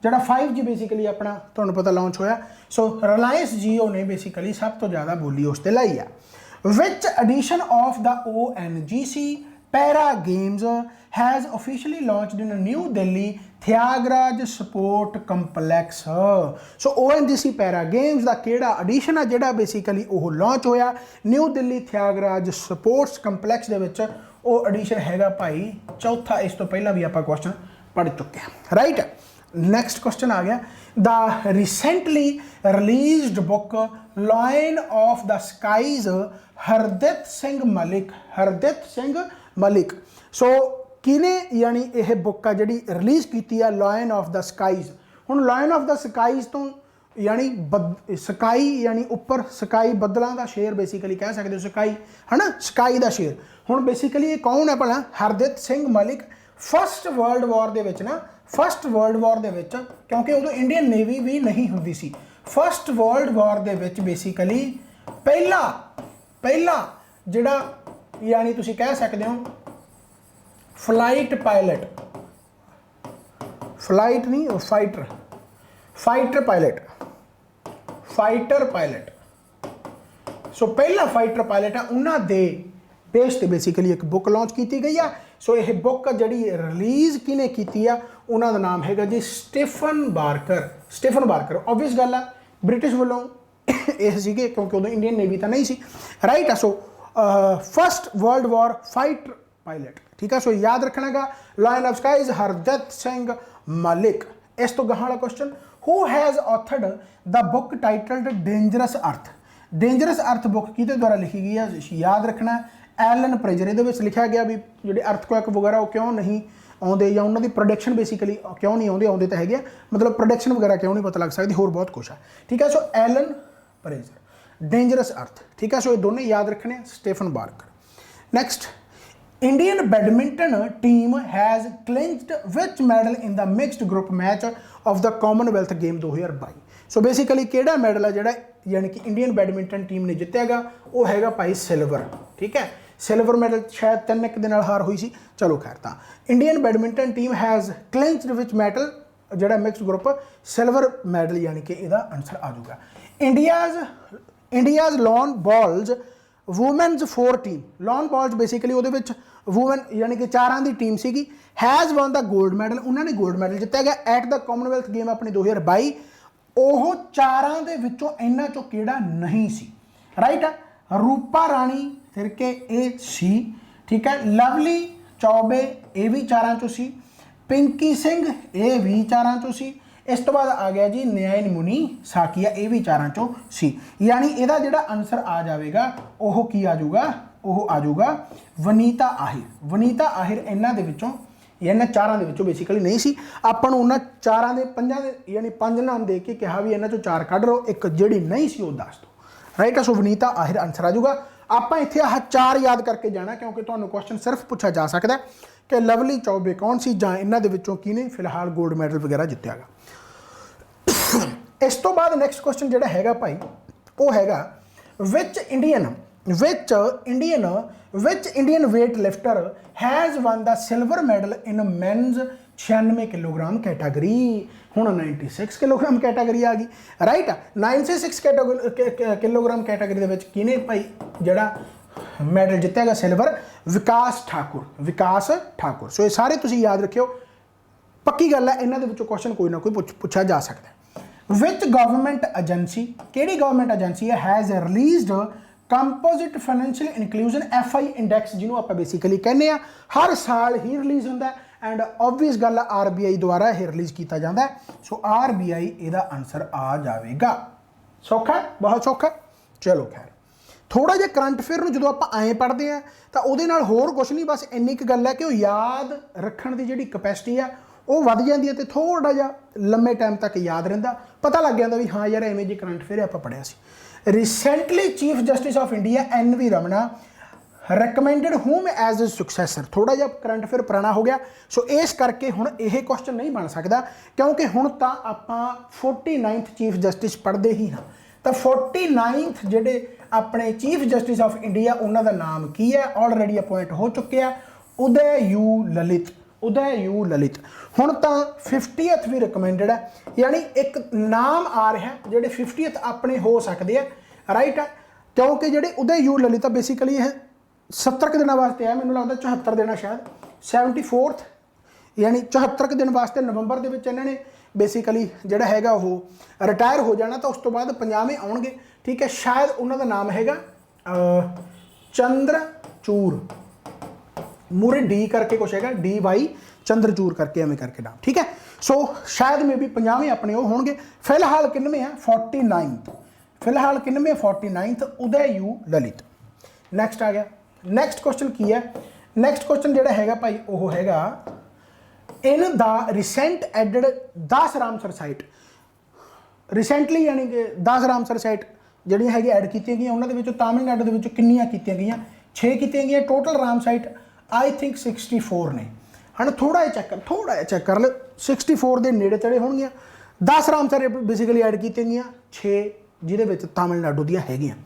जो 5G बेसिकली अपना तुहानूं पता लॉन्च होया, सो रिलायंस जियो ने बेसिकली सब तो ज़्यादा बोली उस ते लाई है। Which edition of the ONGC para games has officially launched in new Delhi Thyagaraj sport complex. So ONGC para games का केड़ा एडिशन है जिहड़ा बेसिकली वो लॉन्च होया new Delhi Thyagaraj sports complex दे विच। वो एडिशन हैगा भाई चौथा, इस तो पहला भी आप क्वेश्चन पढ़ चुके हैं। राइट, नेक्स्ट क्वेश्चन आ गया, the recently released book lion of the skies Hardeep Singh Malik. So किने यानी यह बुक आ जी रिलीज़ की है, लायन ऑफ द स्काईज। हुण लायन ऑफ द स्काईज तो यानी स्काई यानी उपर स्काई बदलों का शेर बेसिकली कह सकते हो, स्काई है ना, स्काई का शेर। हुण बेसिकली ये कौन है भला, Hardeep Singh Malik. First world war दे विच ना, फस्ट वर्ल्ड वॉर दे विच, क्योंकि उदों इंडियन नेवी भी नहीं होंदी सी, फस्ट वर्ल्ड वॉर दे विच बेसिकली पहला जिहड़ा यानी तुसीं कह सकते हो फ्लाइट पायलट, फ्लाइट नहीं फाइटर पायलट। सो पहला फाइटर पायलट है, उन्होंने दे बेस पे बेसिकली एक बुक लॉन्च की गई है। सो यह बुक जी रिलीज़ किने की है, उन्होंने नाम है जी स्टीफन बारकर। ऑब्वियस गल है ब्रिटिश वालों ये सीगे, क्योंकि उदों इंडियन नेवी तो नहीं सी। राइट है, so first world war fighter pilot, ठीक है। सो याद रखना गा, lion of skies Hardeep Singh Malik. इस तो गहां वाला question, who has authored the book titled dangerous earth. Dangerous earth book किहदे द्वारा लिखी गई है, याद रखना एलन प्रेजर। ये लिखा गया भी जो अर्थक्वेक वगैरह वो क्यों नहीं आते, या उन्होंने प्रोडक्शन बेसिकली क्यों नहीं आते तो है, मतलब प्रोडक्शन वगैरह क्यों नहीं पता लग सकती, होर बहुत कुछ है, ठीक है। So Ellen Prager, Dangerous Earth, ठीक है। सो ये दोनों याद रखने, Stephen Barker. Next, Indian badminton team has clinched which medal in the mixed group match of the Commonwealth games 2022। So basically केड़ा मैडल है जिहड़ा यानी कि इंडियन बैडमिंटन टीम ने जितयागा, वो हैगा भाई सिल्वर, ठीक है। सिल्वर मैडल शायद 3-1 दे नाल हार हुई सी, चलो खैर। तो Indian badminton team has clinched which medal जिहड़ा मिक्सड ग्रुप सिल्वर मैडल, यानी कि इसका आंसर आ जाऊगा। India's lawn bowls women's 4 team, lawn bowls basically वो वूमेन यानी कि 4 की टीम सी, has won the gold medal, उन्होंने गोल्ड मैडल जितया गया एट द कॉमनवैल्थ गेम अपनी 2022। ਉਹ 4 ਦੇ ਵਿੱਚੋਂ ਇਹਨਾਂ ਚੋਂ ਕਿਹੜਾ ਨਹੀਂ ਸੀ। राइट है, रूपा राणी फिरके ए सी, ठीक है, लवली चौबे ये भी चारां चों सी, पिंकी सिंह ये भी चारां चों सी, इस तो बाद आ गया जी नयन मुनी साकिया ये भी चारां चों सी। यानी इहदा जिहड़ा आंसर आ जाएगा वह की आ जाऊगा, वह आ जाऊगा वनीता आहिर। वनीता आहिर इन्हां दे विचों इन्हां चारां दे विचों बेसिकली नहीं सी, आपां नूं उन्हां चारां दे पंजां दे यानी 5 नाम दे के कहा भी इन्हां चों 4 कढ लो, एक जिहड़ी नहीं सी वो दस दो, राइट है। सो वनीता आहिर आंसर आ जाऊगा। आप इत्थे आह 4 याद करके जाना क्योंकि तुहानूं क्वेश्चन सिर्फ पूछा जा सकता है कि लवली चौबे कौन सी जां इन्हां दे विचों किहने फिलहाल गोल्ड मैडल वगैरह जित्तिया गा। इस तो बाद नैक्सट क्वेश्चन जिहड़ा हैगा भाई वो हैगा which Indian weight lifter has won the silver medal in manage 96 kilogram category. हुण 96 किलोग्राम कैटागरी आ गई, राइट। 96 किलोग्राम कैटागरी दे विच किहने भाई जिहड़ा मैडल जित्तेगा सिल्वर? विकास ठाकुर। सो ये सारे तुसीं याद रखियो, पक्की गल है इन्हां दे विचों क्वेश्चन कोई ना कोई पूछा जा सकता है। विच गवर्नमेंट एजेंसी, केड़ी गवर्नमेंट एजेंसी है has released composite financial inclusion FI index, जिन्हों आप बेसिकली कहने आ हर साल ही रिलीज होंदा है एंड ऑबवियस गल RBI द्वारा यह रिलीज किया जाता है। सो RBI इहदा आंसर आ जाएगा। सौखा है, बहुत सौखा। चलो खैर थोड़ा जिहा करंट अफेयर नूं जदों आपां ऐं पढ़दे आ तां उहदे नाल होर कुछ नहीं, बस इन्नी क गल है कि वो याद रखण दी जिहड़ी कैपेसिटी है वो वध जाती है, तो थोड़ा जिहा लंबे टाइम तक याद रहिंदा, पता लग जाता भी हाँ यार इवें जी करंट अफेयर आपां पढ़िया सी। Recently chief justice of India NV Ramana recommended whom as a successor. थोड़ा जिहा करंट अफेयर पुराना हो गया, सो इस करके हुण यह क्वेश्चन नहीं बन सकता क्योंकि हुण तां आपां 49th चीफ जस्टिस पढ़ते ही हाँ। तो 49th जिहड़े अपने चीफ जस्टिस ऑफ इंडिया उन्हां दा नाम की है, ऑलरेडी अपॉइंट हो चुके हैं, उदय यू ललित। हुण तां 50th भी रिकमेंडेड है, यानी एक नाम आ रहा है जिहड़े 50th अपने हो सकते हैं, राइट है। क्योंकि जिहड़े उदय यू ललित बेसिकली है 70 दिन वास्ते है, मैनूं लगदा 74 दिन शायद 74th, यानी 74 दिन वास्ते नवंबर दे विच इन्हां ने बेसिकली जिहड़ा हैगा वो रिटायर हो जाना, तो उस तो बाद 50वें आउणगे, ठीक है। शायद उन्हां दा नाम हैगा चंद्रचूड़, मूरे डी करके कुछ है DY चंद्रचूड़ करके एवं करके नाम, ठीक है। सो शायद मे भी 50वें अपने वो होंगे। फिलहाल किनवें है 49th, फिलहाल किनवें 49th Uday U Lalit. Next आ गया, नैक्सट क्वेश्चन की है, नैक्सट क्वेश्चन जो हैगा भाई वह हैगा in the recent added 10 Ramsar site. Recently यानी कि 10 रामसर साइट जिहड़ियां हैगी ऐड कीतियां गईयां, उन्हां दे विचों तमिलनाडु दे विचों कितनियां कीतियां गईयां? 6 कीतियां गईयां total Ramsar site I think 64 ने। हाँ थोड़ा जिहा चैक कर लो, 64 के नेड़े चढ़े होणगियां। 10 रामसर बेसिकली ऐड कीतियां गईयां, 6 जिहदे विच तमिलनाडु दियां हैगियां।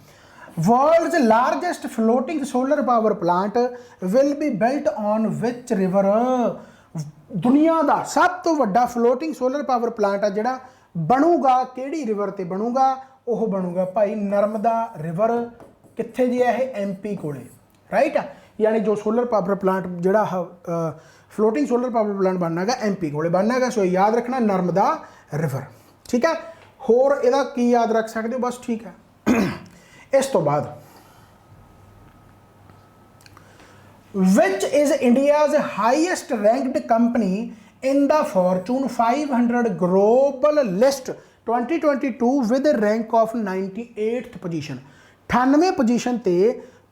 World's largest floating solar power plant will be built on which river? दुनिया का सब तो वड्डा फ्लोटिंग सोलर पावर प्लांट आ जिहड़ा बनूगा किहड़ी रिवर ते बनूगा? वह बनूगा भाई नर्मदा रिवर। कित्थे जी है? MP कोले, राइट है। यानी जो सोलर पावर प्लांट जिहड़ा फ्लोटिंग सोलर पावर प्लांट बनना है MP कोले बनना है। सो याद रखना नर्मदा रिवर, ठीक है। होर इहदा की याद रख सकते हो? बस ठीक है। इस तो बाद which is India's highest ranked company in the Fortune 500 global list 2022 with rank of 98th position. 98 position ते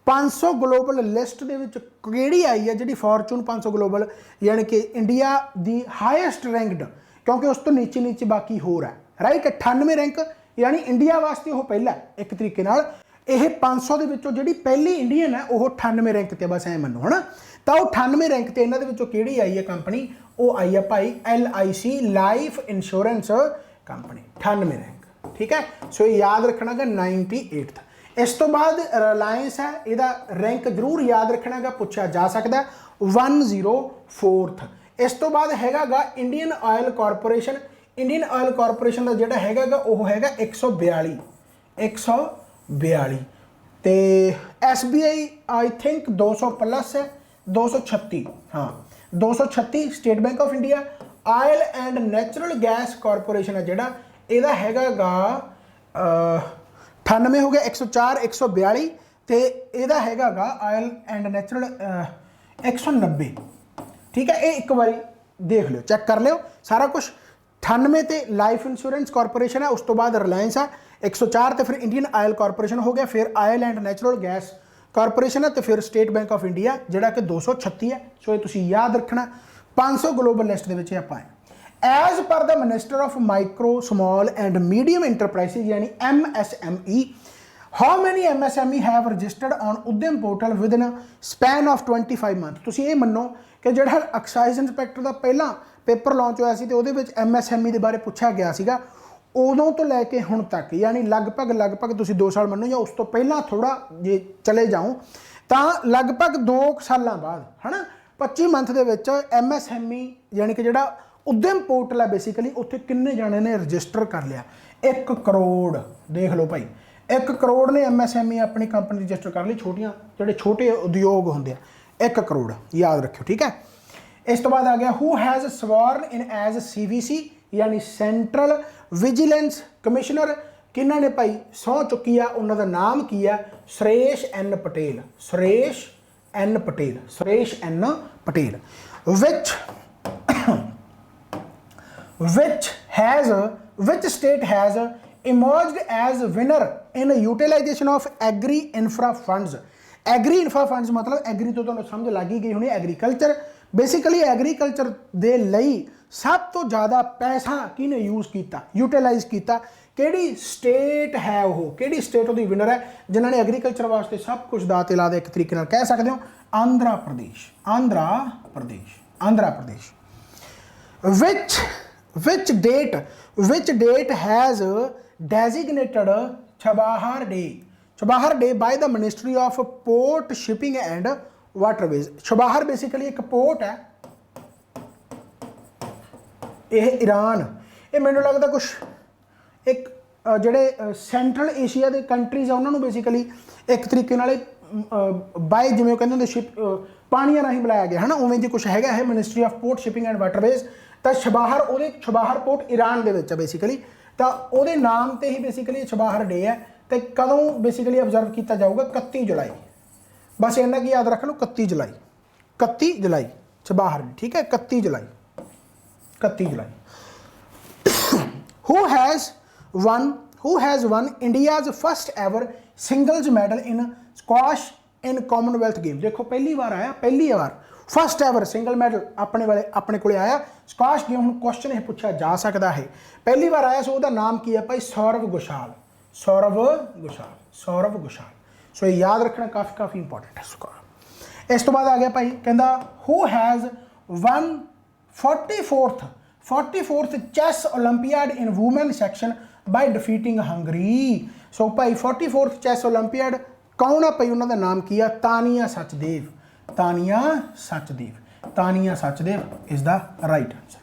500 ग्लोबल लिस्ट दे विच किहड़ी आई है जिहड़ी फॉर्चून 500 ग्लोबल, यानी कि इंडिया दी हाईएस्ट रैंकड, क्योंकि उस तो नीचे नीचे बाकी होर है, राइट। 98 रैंक यानी इंडिया वास्ते वो पहला एक तरीके नाल। यह 500 के विचों जिहड़ी पहली इंडियन है वह 98 रैंक ते, बस ऐ मनो है ना। तो 98 रैंक ते इन्हां दे विचों किहड़ी आई है कंपनी? वो आई है भाई LIC life insurance company, 98 rank, ठीक है। सो याद रखना गा 98th। इस तो बाद रिलायंस है, इसका रैंक जरूर याद रखना गा, पूछा जा सकता है 104th। इस तो बाद हैगा गा Indian oil corporation. Indian oil corporation का जोड़ा हैगा गा वो हैगा 142 तो SBI आई थिंक 200 प्लस है, 236, हाँ 236। State bank of India oil and natural gas corporation है जोड़ा, यदा हैगा गा 98 हो गया, 104 142 तो यदा हैगा ऑयल एंड नैचुरल 190, ठीक है। ये एक बार देख लो, चैक कर लो सारा कुछ। 98 ते लाइफ इंश्योरेंस कॉरपोरेशन है, उस तो बाद रिलायंस है। 104 तो फिर इंडियन ऑयल कॉरपोरेशन हो गया, फिर oil and natural gas corporation है, तो फिर स्टेट बैंक ऑफ इंडिया जोड़ा कि 236 है। सो ये तुसीं याद रखना। 500 ग्लोबल लिस्ट के आप आए। As per the minister of micro small and medium enterprises यानी MSME, how many MSME have registered on Udyam portal with in span of 25 month. तुसीं ये मनो कि जो एक्साइज इंस्पैक्टर का पहला पेपर लॉन्च होया सी, तो उहदे विच MSME के बारे पूछा गया सीगा, उदों तो लैके हुण तक यानी लगभग तुसीं 2 साल मनो, या उस तो पहला थोड़ा जे चले जाऊँ तो लगभग 2 सालों बाद है ना 25 मंथ के विच MSME यानी कि जिहड़ा उद्यम पोर्टल है बेसिकली उत्थे किन्ने जाने ने रजिस्टर कर लिया। 1 करोड़, देख लो भाई, 1 करोड़ ने MSME अपनी कंपनी रजिस्टर कर ली। छोटियां जोड़े छोटे उद्योग होंगे 1 करोड़, याद रखियो, ठीक है। इस तो बाद आ गया who has sworn in as CVC यानी सेंट्रल विजिलेंस कमिश्नर, किन्हों ने भाई सौं चुकी है, उन्होंने नाम की है Suresh N Patel. Suresh N Patel, Suresh N Patel. which state has emerged as winner in utilization of agri infra funds। Agri infra funds मतलब एग्री तो तुहानूं समझ लग ही गई होनी, एग्रीकल्चर। बेसिकली एग्रीकल्चर दे लई सब तो ज़्यादा पैसा किने यूज़ किया, यूटिलाइज किया, किहड़ी स्टेट है वो, किहड़ी स्टेट उहदी विनर है जिन्होंने एग्रीकल्चर वास्ते सब कुछ दा ते ला दे, एक तरीके नाल कह सकते हो Andhra Pradesh. Andhra Pradesh, Andhra Pradesh. which date has designated Chabahar Day, Chabahar Day by the Ministry of Port Shipping and Waterways। Chabahar basically एक पोर्ट है, यह ईरान, ये मैंने लगता कुछ एक ਜਿਹੜੇ ਸੈਂਟਰਲ ਏਸ਼ੀਆ ਦੇ ਕੰਟਰੀਜ਼ ਆ ਉਹਨਾਂ ਨੂੰ ਬੇਸਿਕਲੀ ਇੱਕ ਤਰੀਕੇ ਨਾਲ ਬਾਏ ਜਿਵੇਂ ਉਹ ਕਹਿੰਦੇ ਹੁੰਦੇ ਸ਼ਿਪ ਪਾਣੀਆਂ ਰਾਹੀਂ ਬੁਲਾਇਆ ਗਿਆ ਹੈ ਨਾ, ਉਵੇਂ ਜੇ ਕੁਝ ਹੈਗਾ ਹੈ ministry of port shipping and waterways. ਤਾਂ ਛਬਾਹਰ ਉਹਦੇ ਛਬਾਹਰ ਪੋਰਟ ਈਰਾਨ ਦੇ ਵਿੱਚ ਆ ਬੇਸਿਕਲੀ, ਤਾਂ ਉਹਦੇ ਨਾਮ ਤੇ ਹੀ ਬੇਸਿਕਲੀ ਛਬਾਹਰ ਡੇ ਹੈ। ਤੇ ਕਦੋਂ ਬੇਸਿਕਲੀ ਆਬਜ਼ਰਵ ਕੀਤਾ ਜਾਊਗਾ 31 ਜੁਲਾਈ, ਬਸ ਇੰਨਾ ਕੀ ਯਾਦ ਰੱਖ ਲਓ 31 ਜੁਲਾਈ, 31 ਜੁਲਾਈ ਛਬਾਹਰ ਡੇ, ਠੀਕ ਹੈ 31 ਜੁਲਾਈ, 31 ਜੁਲਾਈ। who has won India's first ever singles medal in squash in Commonwealth game। देखो पहली बार आया, पहली बार फर्स्ट एवर सिंगल मैडल अपने को आया स्क्वाश गेम। हम क्वेश्चन यह पूछा जा सकता है, पहली बार आया, सो उसका नाम की है भाई सौरव घोषाल, सौरव घोषाल, सौरव घोषाल। सो ये याद रखना काफ़ी इंपॉर्टेंट है स्कोर। इस तो बाद आ गया भाई कहता who has won 44th chess olympiad in women section by defeating Hungary. So भाई 44th चैस ओलंपियाड कौन है भाई, उन्होंने नाम किया Tania Sachdev, Tania Sachdev, Tania Sachdev is the right answer,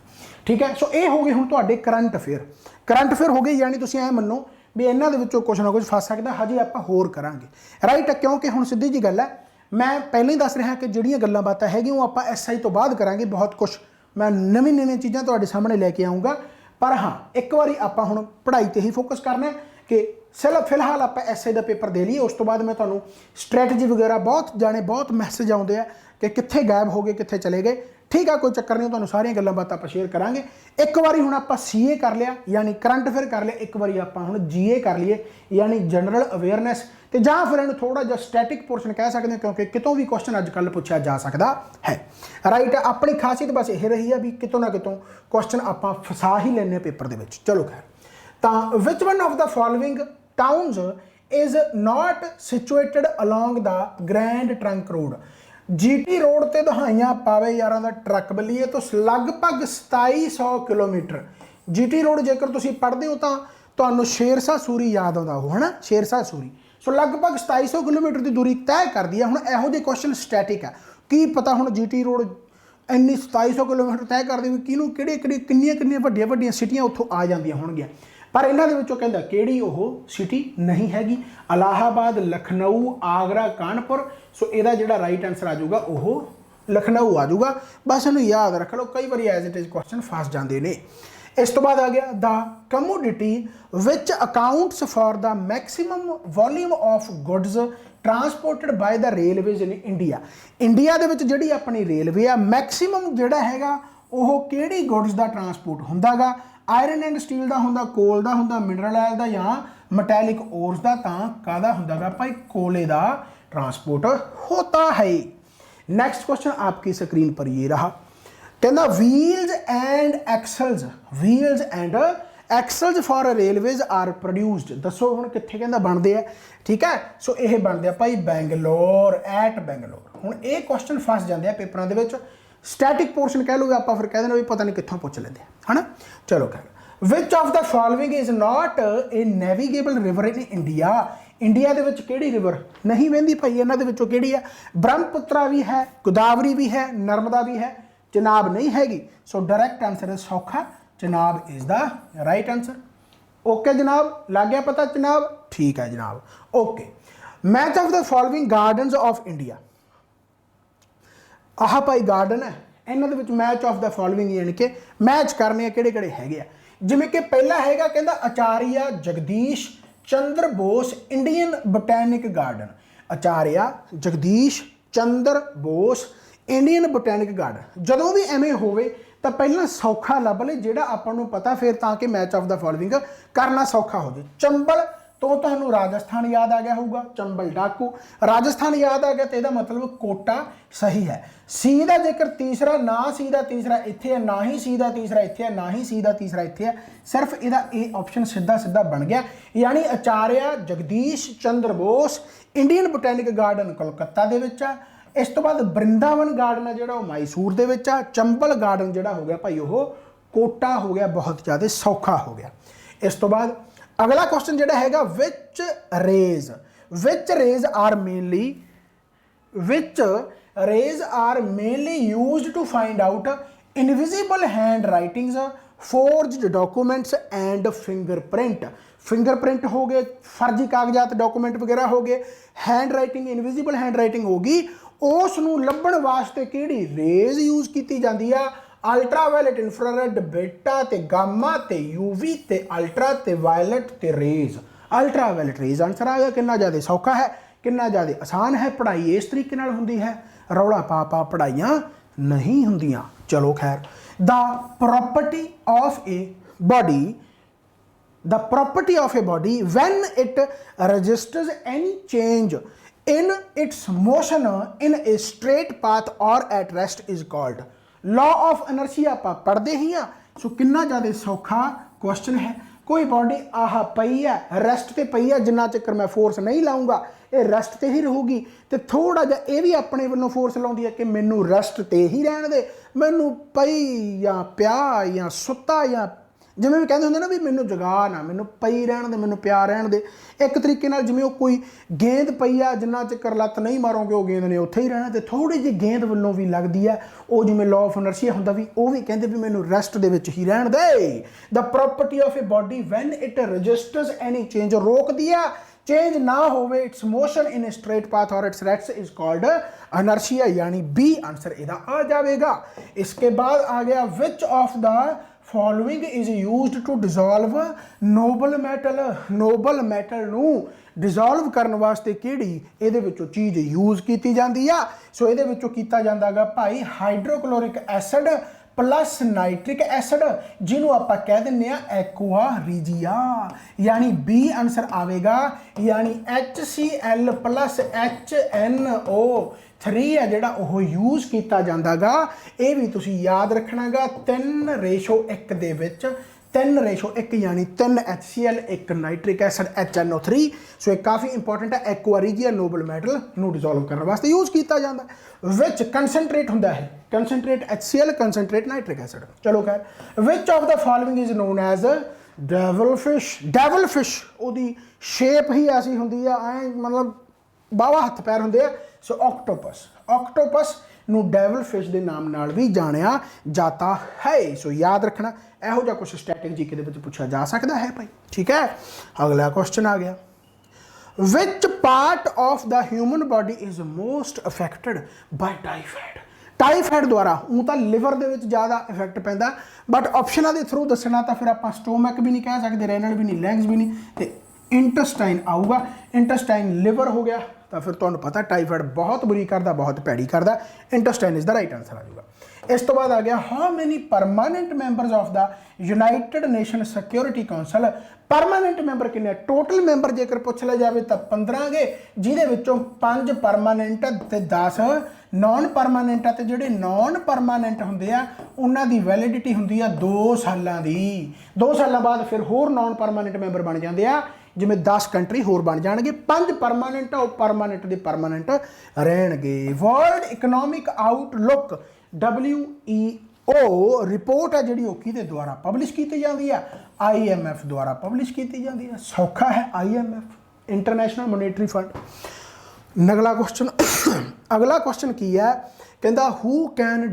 ठीक है। सो ये हो गए हुण तुहाडे करंट अफेयर हो गए, यानी तुसीं ऐ मन्नो भी इन्हां दे विचों कुछ ना कुछ फस सकदा, हजे आपां होर करांगे राइट, क्योंकि हुण सीधी जी गल है, मैं पहले ही दस रहा कि जिहड़ियां गल्लां बातां हैगियां वो आपां SI तो बाद करांगे, बहुत कुछ मैं नवीं चीज़ां तुहाडे सामने लैके आऊँगा। पर हाँ एक बारी आपां हुण पढ़ाई ते ही फोकस करना है कि फिलहाल आप SI का पेपर दे लीए, उस तो बाद मैं तुहानूं स्ट्रैटजी वगैरह बहुत जाने बहुत मैसेज आउंदे आ कि कित्थे गायब हो गए, कित्थे चले गए, ठीक है कोई चक्कर नहीं, तुहानूं सारियां गल्लां बातां आपां शेयर करांगे। एक बारी हुण आपां CA कर लिया यानी करंट अफेयर कर लिया, एक बारी आपां हुण GA कर लीए यानी जनरल अवेयरनैस, तो जां फिर इहनूं थोड़ा जिहा स्टैटिक पोर्शन कह सकते हैं, क्योंकि कितों भी क्वेश्चन अजकल पूछा जा सकता है राइट। अपनी खासियत बस यह रही है भी कितों ना कितों क्वेश्चन आपां फसा ही लैने पेपर दे विच। चलो खैर, तो which one of the following towns is not situated along the grand trunk road. GT road ते दहाइयां पावे यारां दा ट्रक बल्लीए तो लगभग 2700 किलोमीटर। GT रोड जेकर तुसीं पढ़दे हो तो तुहानूं शेरशाह सूरी याद आउंदा हो है ना, शेरशाह सूरी। सो लगभग 2700 किलोमीटर की दूरी तय कर दी है। हुण इहो जिहे क्वेश्चन स्टैटिक है, की पता हुण GT रोड इन्नी 2700 किलोमीटर तय कर दी किहनूं किहड़ियां वड्डियां सिटियां उत्थों आ जांदियां होणगीਆਂ, पर इन्हां दे विचों कहंदा किहड़ी ओह सिटी नहीं हैगी, इलाहाबाद, लखनऊ, आगरा, कानपुर। सो इहदा जिहड़ा राइट आंसर आ जाऊगा ओह लखनऊ आ जाऊगा, बस इहनूं याद रख लो, कई बार एज इट इज क्वेश्चन फस जाते हैं। इस तो बाद आ गया the commodity which accounts for the maximum volume of goods transported by the railways in India. India दे विच जिहड़ी अपनी रेलवे आ मैक्सिमम जिहड़ा हैगा ਉਹ ਕਿਹੜੀ ਗੁड्स ਦਾ ਟਰਾਂਸਪੋਰਟ ਹੁੰਦਾਗਾ, ਆਇਰਨ ਐਂਡ ਸਟੀਲ ਦਾ ਹੁੰਦਾ, ਕੋਲ ਦਾ ਹੁੰਦਾ, ਮਿਨਰਲ ਆਇਲ ਦਾ ਜਾਂ ਮੈਟੈਲਿਕ ओर्स ਦਾ, ਤਾਂ ਕਾਹਦਾ ਹੁੰਦਾਗਾ ਭਾई ਕੋਲੇ ਦਾ ट्रांसपोर्ट होता है। नेक्स्ट क्वेश्चन आपकी स्क्रीन पर ये रहा, कहना wheels and axles for railways are produced, दसो हुण कित्थे कहंदा बनदे आ, ठीक है। सो ये बनदे आ भाई बैंगलोर, एट बैंगलोर। हुण ये क्वेश्चन फस जांदे आ पेपरां दे विच, स्टैटिक पोर्शन कह लो, आप फिर कह देना भी पता नहीं कितों पूछ लेंगे है ना। चलो कह which of the following is not a navigable river in India, India दे विच किहड़ी रिवर नहीं वहंदी भाई, इन्हां दे विचों किहड़ी है, ब्रह्मपुत्रा भी है, गोदावरी भी है, नर्मदा भी है, चनाब नहीं हैगी। सो डायरैक्ट आंसर है सौखा, Chenab is the right answer. Okay जनाब, लग गया पता चनाब, ठीक है जनाब। Okay, match of the following gardens of India, आह भाई गार्डन है, इन्होंने which match of the following यानी कि मैच करने किहड़े किहड़े हैगे, जिवें कि पहला हैगा कहंदा आचार्य Jagadish Chandra Bose Indian botanic garden, आचार्य Jagadish Chandra Bose Indian botanic garden. जदों भी एवें होवे तो पहला सौखा लभ ले जिहड़ा आपां नूं पता, फिर ताकि मैच ऑफ द फॉलोइंग करना सौखा हो जाए। चंबल तो तुहानूं राजस्थान याद आ गया होगा, चंबल डाकू, राजस्थान याद आ गया तो यह मतलब कोटा सही है। सी का जिक्र तीसरा, ना सी का तीसरा इत्थे है, ना ही सी का तीसरा इत्थे है, ना ही सी का तीसरा इत्थे है, सिर्फ इहदा ए ऑप्शन सीधा सीधा बन गया, यानी Acharya Jagadish Chandra Bose Indian botanic garden Kolkata दे विच आ। इस तो बाद बृंदावन गार्डन है जिहड़ा मैसूर दे विच आ, चंबल गार्डन जिहड़ा हो गया भाई वो कोटा हो गया, बहुत ज़्यादा सौखा हो गया। इस तो बाद अगला क्वेश्चन जिहड़ा हैगा which rays are mainly used to find out invisible hand writings, forged documents and fingerprint हो गए, फर्जी कागजात डॉक्यूमेंट वगैरह हो गए, hand writing invisible hand writing होगी, उस नूं लभण वास्ते किहड़ी रेज यूज की जाती है, अल्ट्रावायलेट, इंफ्रारेड, बेटा ते गामा ते यूवी ते अल्ट्रा ते वायलेट ते रेज। अल्ट्रावायलेट रेज आंसर आ गया। कितना ज़्यादा सौखा है, कितना ज़्यादा आसान है, पढ़ाई इस तरीके नाल हुंदी है, रौला पा पढ़ाइयाँ नहीं हुंदियां। चलो खैर, the property of a body when it registers any change in its motion in a straight path or at rest is called, law of inertia आप पढ़ते ही हाँ। सो कितना ज़्यादा सौखा क्वेश्चन है, कोई बॉडी आह पई है, रेस्ट ते पई है, जिन्ना चक्कर मैं फोर्स नहीं लाऊंगा ये रेस्ट ते ही रहूगी, तो थोड़ा जा ये भी अपने वालों फोर्स लाउंदी है कि मैनू रेस्ट ते ही रहने दे, मैनू पई या प्या या सुत्ता या जिमें भी कहते होंगे ना भी मैनू जगा ना, मैनू पई रहने दे, मैनू प्या रहने दे। एक तरीके नाल जिमें वो कोई गेंद पई आ, जिन्ना चक्कर लत्त नहीं मारोगे वो गेंद ने उत्थे ही रहना, तो थोड़ी जी गेंद वालों भी लगती है वो जिमें लॉ ऑफ इनर्शिया होंदा भी, वो भी कहते भी मैनू रेस्ट दे विच ही रहने दे। The property of a body when it registers any change, रोक दिया चेंज ना होवे its motion in a straight path और its rest is called inertia, यानी बी आंसर इहदा आ जाएगा। इसके बाद आ गया which of the following is used to dissolve noble metal नू डिजोल्व करने वास्ते किहड़ी इहदे विचों चीज़ यूज की जाती है। सो इहदे विचों कीता जांदा गा भाई hydrochloric acid plus nitric acid, जिन्हों आप कह दें एक्वा रिजिया, यानी बी आंसर आवेगा, यानी HCl प्लस HNO3 है जिहड़ा ओह यूज किया जाता गा। ये भी तुसी याद रखना गा 3:1 दे विच 3:1 यानी 3 HCl 1 नाइट्रिक एसिड HNO3। सो ये काफ़ी इंपॉर्टेंट है, एक्वा रिजिया नोबल मेटल नू डिजोल्व करने वास्ते यूज किया जाता है। विच कंसनट्रेट होंदा है, concentrate HCl, concentrate nitric acid. चलो खैर, which of the following is known as devil fish ओदी शेप ही ऐसी होंदी है, मतलब बावा हथ पैर होंदे आ। सो ऑक्टोपस नू डेविल फिश के नाम नाल भी जानिया जाता है। सो याद रखना, यहो जिहा कुछ स्टैटिक जीके दे विच पूछा जा सकता है भाई, ठीक है। अगला क्वेश्चन आ गया, which part of the human body is most affected by typhoid. Typhoid द्वारा ऊँ तो लिवर के ज़्यादा इफैक्ट पैंदा, बट ऑप्शनों के थ्रू दसना तो फिर आप स्टोमक भी नहीं कह सकते, रेनल भी नहीं, लैंग्स भी नहीं, तो इंटेस्टाइन आऊगा। इंटेस्टाइन लिवर हो गया, तो फिर तुहानूं पता टाइफाइड बहुत बुरी करता, बहुत भैड़ी करता। Intestine is the right answer आ जाऊगा। इस तो बाद आ गया how many permanent members of the united nation security council. Permanent member किन्ने, टोटल मैंबर जेकर पुछ लिया जाए तो 15 गे, जिहदे विचों 5 परमानेंट ते 10 नॉन परमानेंट आ। ते जिहड़े नॉन परमानेंट हुंदे आ उन्हां दी वैलिडिटी हुंदी आ 2 सालां दी। 2 सालां बाद फिर होर नॉन परमानेंट मैंबर बन जांदे आ, जिवें 10 कंट्री होर बन जाणगे। 5 परमानेंट आ, परमानेंट दे परमानेंट रहणगे। World economic outlook WEO report है जिहड़ी ओह किहदे द्वारा पब्लिश की जाती है? IMF द्वारा पब्लिश की जाती है। सौखा है IMF, इंटरनेशनल मोनेटरी फंड। अगला क्वेश्चन की है, कहता हू can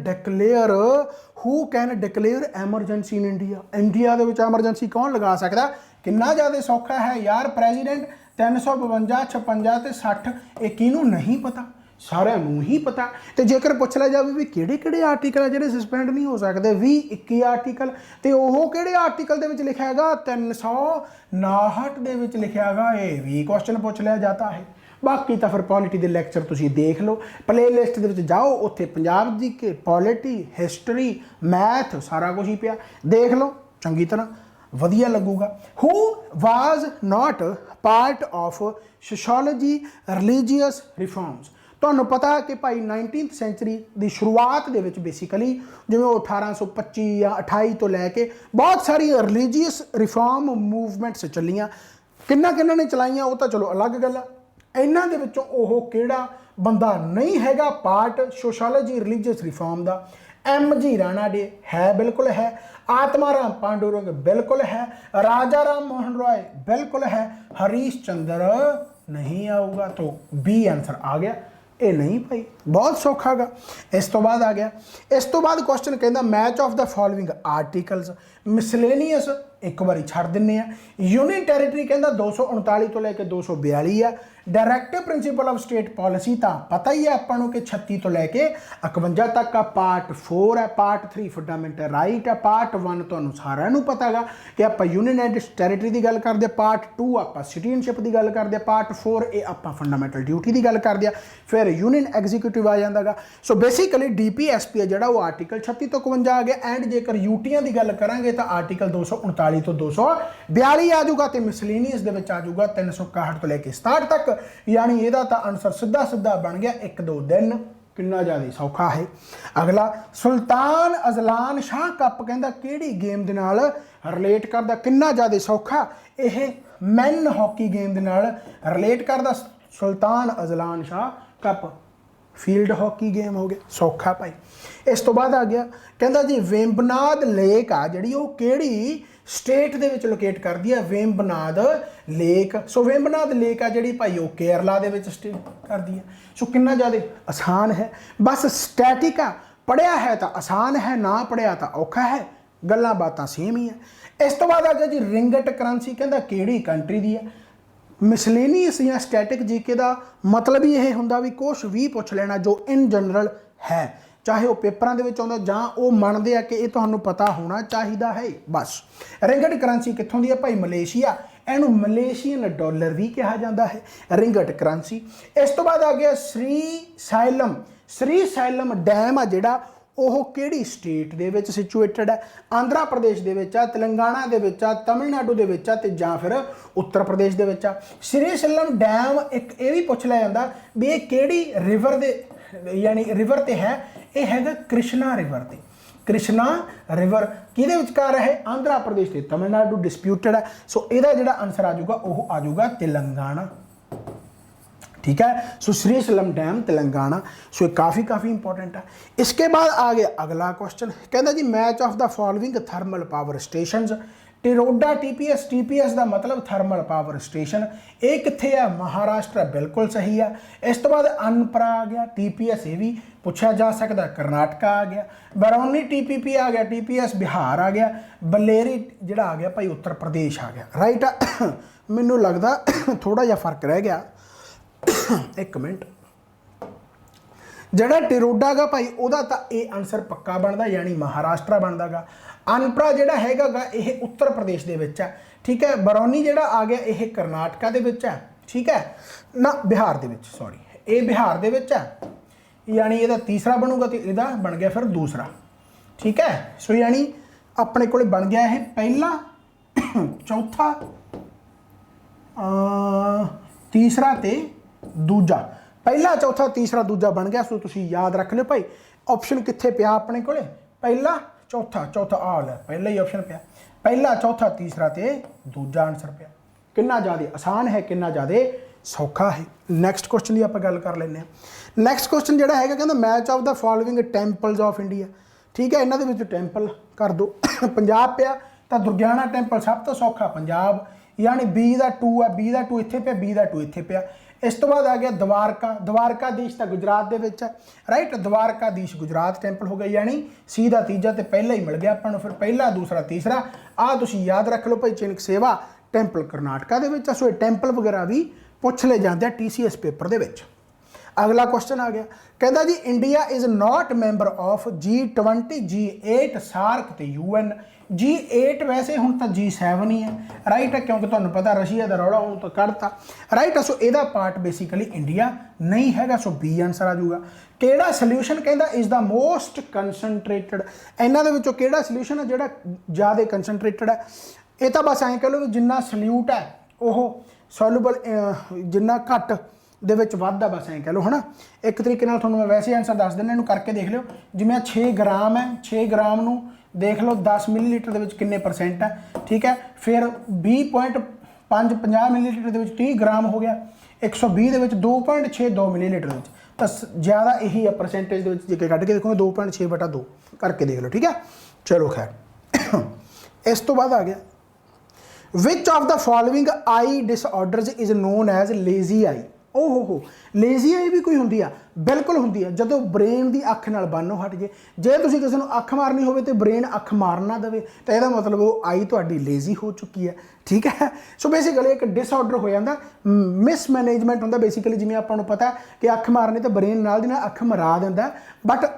declare emergency in India. India के एमरजेंसी कौन लगा सकता? कितना ज़्यादा सौखा है यार, प्रेजिडेंट। 352, 56 ते 60 ये किनू नहीं पता, सारिਆਂ ਨੂੰ ही पता। तो जेकर पुछ लिया जाए भी किहड़े आर्टिकल है जिहड़े सस्पेंड नहीं हो सकते, 20-21 आर्टिकल, तो वह किहड़े आर्टिकल दे विच लिखिया हैगा? 359 दे विच लिखिया हैगा। ये भी क्वेश्चन पुछ लिया जाता है। बाकी तो फिर पॉलिटी के लैक्चर तुसीं देख लो, प्ले लिस्ट दे विच जाओ, उत्थे पंजाब दी के पॉलिटी, हिस्टरी, मैथ सारा कुछ ही पिया, देख लो चंगी तरह, वधिया लगूगा। Who was not part of sociology religious reforms. तुहानूं पता कि भाई 19th सेंचुरी की शुरुआत दे विच बेसिकली जिवें 1825 या 28 तो लैके बहुत सारी रिलीजीअस रिफॉर्म मूवमेंट्स चलियां। किन्ना ने चलाइयां वो तो चलो अलग गल है। इन्हां दे विचों ओह किहड़ा बंदा नहीं हैगा पार्ट सोशियोलॉजी रिलीजीअस रिफॉर्म का? MG राणा डे है, बिल्कुल है। आत्माराम पांडुरंग बिल्कुल है। राजा राम मोहन रॉय बिल्कुल है। हरीश चंद्र नहीं आऊगा, तो B आंसर आ गया। ये नहीं भाई, बहुत सौखा गा। इस तो बाद आ गया, इस तो बाद क्वेश्चन कहता match of the following articles. Miscellaneous एक बारी छड़ दिने। यूनियन टैरेटरी कहता 239 तो लैके 242 है। डायरैक्टिव प्रिंसीपल ऑफ स्टेट पॉलिसी तो पता ही है आपको कि 36 तो लैके 51 तक का। पार्ट 4 है, पार्ट 3 फंडामेंटल राइट है, पार्ट 1 तो सारिਆਂ पता है कि आप यूनियन एंड टैरेटरी की गल करते, पार्ट 2 आप सिटीजनशिप की गल करते, पार्ट 4 ये आप फंडामेंटल ड्यूटी की गल करते, फिर यूनियन एग्जीक्यूटिव आ जाता गा। सो बेसिकली DPSP है जोड़ा वो आर्टिकल 36 तो 51 आ गया। एंड जेकर यूटियां की गल करांगे तो आर्टिकल 239 तो 242 आ जाऊगा, तो मिसलेनियस दे विच आ जाऊगा 361 तो लैके 67 तक। यानी यदा तो आंसर सीधा बन गया 1-2 दिन। कितना ज़्यादा सौखा है। अगला सुल्तान अजलान शाह कप कहता किहड़ी गेम दे नाल रिलेट करदा? कितना ज़्यादा सौखा, यह मैन हॉकी गेम दे नाल रिलेट करदा। Sultan Azlan Shah cup field hockey game हो गया, सौखा भाई। इस तो बाद आ गया, कहता जी वेम्बनाद लेक आ जिहड़ी वो किहड़ी स्टेट दे विच लोकेट करदी है? वेम्बनाद लेक। सो वेम्बनाद लेक आ जिहड़ी भाई वो केरला दे विच स्टेट करदी है। सो कितना ज़्यादा आसान है, बस स्टैटिक आ, पढ़िया है तो आसान है, ना पढ़िया तो औखा है, गल्लां बातां सेम ही है। इस तो बाद आ गया जी रिंगट करंसी, कहता किहड़ी कंट्री दी है? मिसलेनियस या स्टैटिक जीके का मतलब ही यह होंदा भी कुछ भी पुछ लेना जो इन जनरल है, चाहे वह पेपरों के आउंदा जां वो मनते हैं कि ये तुहानूं पता होना चाहिए है। बस रिंगट करंसी कित्थों दी है भाई? मलेशिया। इनू मलेशियन डॉलर भी कहा जाता है, रिंगट करंसी। इस तो बाद आ गया श्री सैलम डैम आ जिहड़ा ਉਹ ਕਿਹੜੀ स्टेट ਦੇ ਵਿੱਚ सिचुएटेड है? आंध्रा प्रदेश ਦੇ ਵਿੱਚ ਆ, तेलंगाना ਦੇ ਵਿੱਚ ਆ, तमिलनाडु ਦੇ ਵਿੱਚ ਆ, ਤੇ ਜਾਂ ਫਿਰ उत्तर प्रदेश ਦੇ ਵਿੱਚ ਆ। श्री सैलम डैम एक ये भी पुछ लिया जाता भी ये ਕਿਹੜੀ रिवर ਦੇ यानी रिवर ते है? ये हैगा कृष्णा रिवर ते। कृष्णा रिवर किहदे विचकार है? आंध्रा प्रदेश ते तमिलनाडु डिस्प्यूटेड है। सो ਇਹਦਾ ਜਿਹੜਾ आंसर आ जाऊगा ਉਹ आ जाऊगा तेलंगाना। ठीक है, सो श्री सैलम डैम तेलंगाना। सो ये काफ़ी इंपॉर्टेंट है। इसके बाद आ गया अगला क्वेश्चन, कहता जी match of the following thermal power stations. Tiroda TPS का मतलब थर्मल पावर स्टेशन, ये कित्थे है? महाराष्ट्र, बिल्कुल सही है। इस तो बाद अनपरा आ गया, TPS ये भी पूछा जा सकता, कर्नाटका आ गया। बरौनी TPP आ गया, TPS बिहार आ गया। बलेरी जिहड़ा आ गया भाई उत्तर प्रदेश आ गया। राइट है, मैनू लगता थोड़ा जिहा फर्क रह गया। एक मिनट, ਜਿਹੜਾ ਟਿਰੋਡਾ ਗਾ ਭਾਈ ਉਹਦਾ ਤਾਂ ਇਹ ਆਨਸਰ ਪੱਕਾ ਬਣਦਾ, ਯਾਨੀ ਮਹਾਰਾਸ਼ਟਰ ਬਣਦਾ ਗਾ। ਅਨਪਰਾ ਜਿਹੜਾ ਹੈਗਾ ਗਾ ਇਹ ਉੱਤਰ ਪ੍ਰਦੇਸ਼ ਦੇ ਵਿੱਚ ਹੈ, ਠੀਕ ਹੈ। ਬਰੌਨੀ ਜਿਹੜਾ ਆ ਗਿਆ ਇਹ ਕਰਨਾਟਕਾ ਦੇ ਵਿੱਚ ਹੈ, ਠੀਕ ਹੈ ਨਾ, ਬਿਹਾਰ ਦੇ ਵਿੱਚ, ਸੌਰੀ ਇਹ ਬਿਹਾਰ ਦੇ ਵਿੱਚ ਹੈ, यानी ਇਹਦਾ तीसरा बनूगा तो ਇਹਦਾ बन गया फिर दूसरा, ठीक है। सो यानी अपने को बन गया है पहला, चौथा, तीसरा ते दूजा, पहला चौथा तीसरा दूजा बन गया। सो तुसी याद रख लो भाई ऑप्शन कित्थे पिया अपने को, पहला चौथा, चौथा आ लै पहला ही ऑप्शन पिया, पहला चौथा तीसरा ते दूजा आंसर पिया। कितना ज़्यादा आसान है, कितना ज़्यादा सौखा है। नैक्सट क्वेश्चन की आप गल कर लें। नैक्सट क्वेश्चन जोड़ा है कहता match of the following temples of India, ठीक है। इन्हों के टैंपल कर दो। पंजाब पिया तो दुर्गियाना टैंपल सब तो सौखा पंजाब, यानी बी का 2 है, बी का 2 इत्थे पिया, बी का 2 इत्थे पिया। इस तो बाद आ गया द्वारका, द्वारकाधीश तो गुजरात के विच है, राइट। द्वारकाधीश गुजरात टैंपल हो गया, यानी सी का तीजा तो पहला ही मिल गया अपन, फिर पहला दूसरा तीसरा आ तुसीं याद रख लो भाई। चिनक सेवा टैंपल कर्नाटका के विच, सो टैंपल वगैरह भी पुछ ले जाते हैं TCS पेपर के विच। अगला क्वेश्चन आ गया कहता जी India is not member of G20, G8, SAARC तो UN। G8 वैसे हुण तो G7 ही है, राइट है, क्योंकि तुहानूं पता रशिया का रौला उन्होंने तो कढ़ता, राइट है। सो इहदा पार्ट बेसिकली इंडिया नहीं हैगा, सो बी आंसर आ जाऊगा। किहड़ा सोल्यूशन कहता इज़ द मोस्ट कंसनट्रेटेड, इन्हां दे विचों किहड़ा सोल्यूशन है जिहड़ा ज़्यादा कंसनट्रेटेड है। ये तो बस ऐं कह लो भी जिन्ना सल्यूट है वो सॉल्यूबल, जिन्ना घट दे विच वधदा, बस ऐं कह लो है ना। एक तरीके नाल तुहानूं मैं वैसे आंसर दस दिंदा, इहनूं करके देख लिओ। जिवें 6 ग्राम है, 6 ग्राम नूं देख लो 10 मिलीलीटर दे विच किन्ने परसेंट है, ठीक है। फिर 20.5 50 मिलीलीटर दे विच 30 ग्राम हो गया, 120 दे विच 2.62 मिलीलीटर दे विच, तो ज़्यादा यही है परसेंटेज दे विच। जे कढ़ के देखोगे 2.6/2 करके देख लो, ठीक है। चलो खैर इस तो बाद आ गया which of the following eye disorders is known as lazy eye. ओहो हो, लेजी आई भी कोई होंगी आ? बिल्कुल होंगी है, जो ब्रेन की अख नाल बन्नो हट जे। जे तुसीं किसी को अख मारनी हो तो ब्रेन अख मार ना दे तो यह मतलब वो आई तुहाडी लेजी हो चुकी है, ठीक है। सो बेसिकली एक डिसऑर्डर हो जाता, मिसमैनेजमेंट होंदा बेसिकली। जिवें आपां नूं पता है कि अख मारनी तो ब्रेन नाल दी नाल अख मरा दिंदा, बट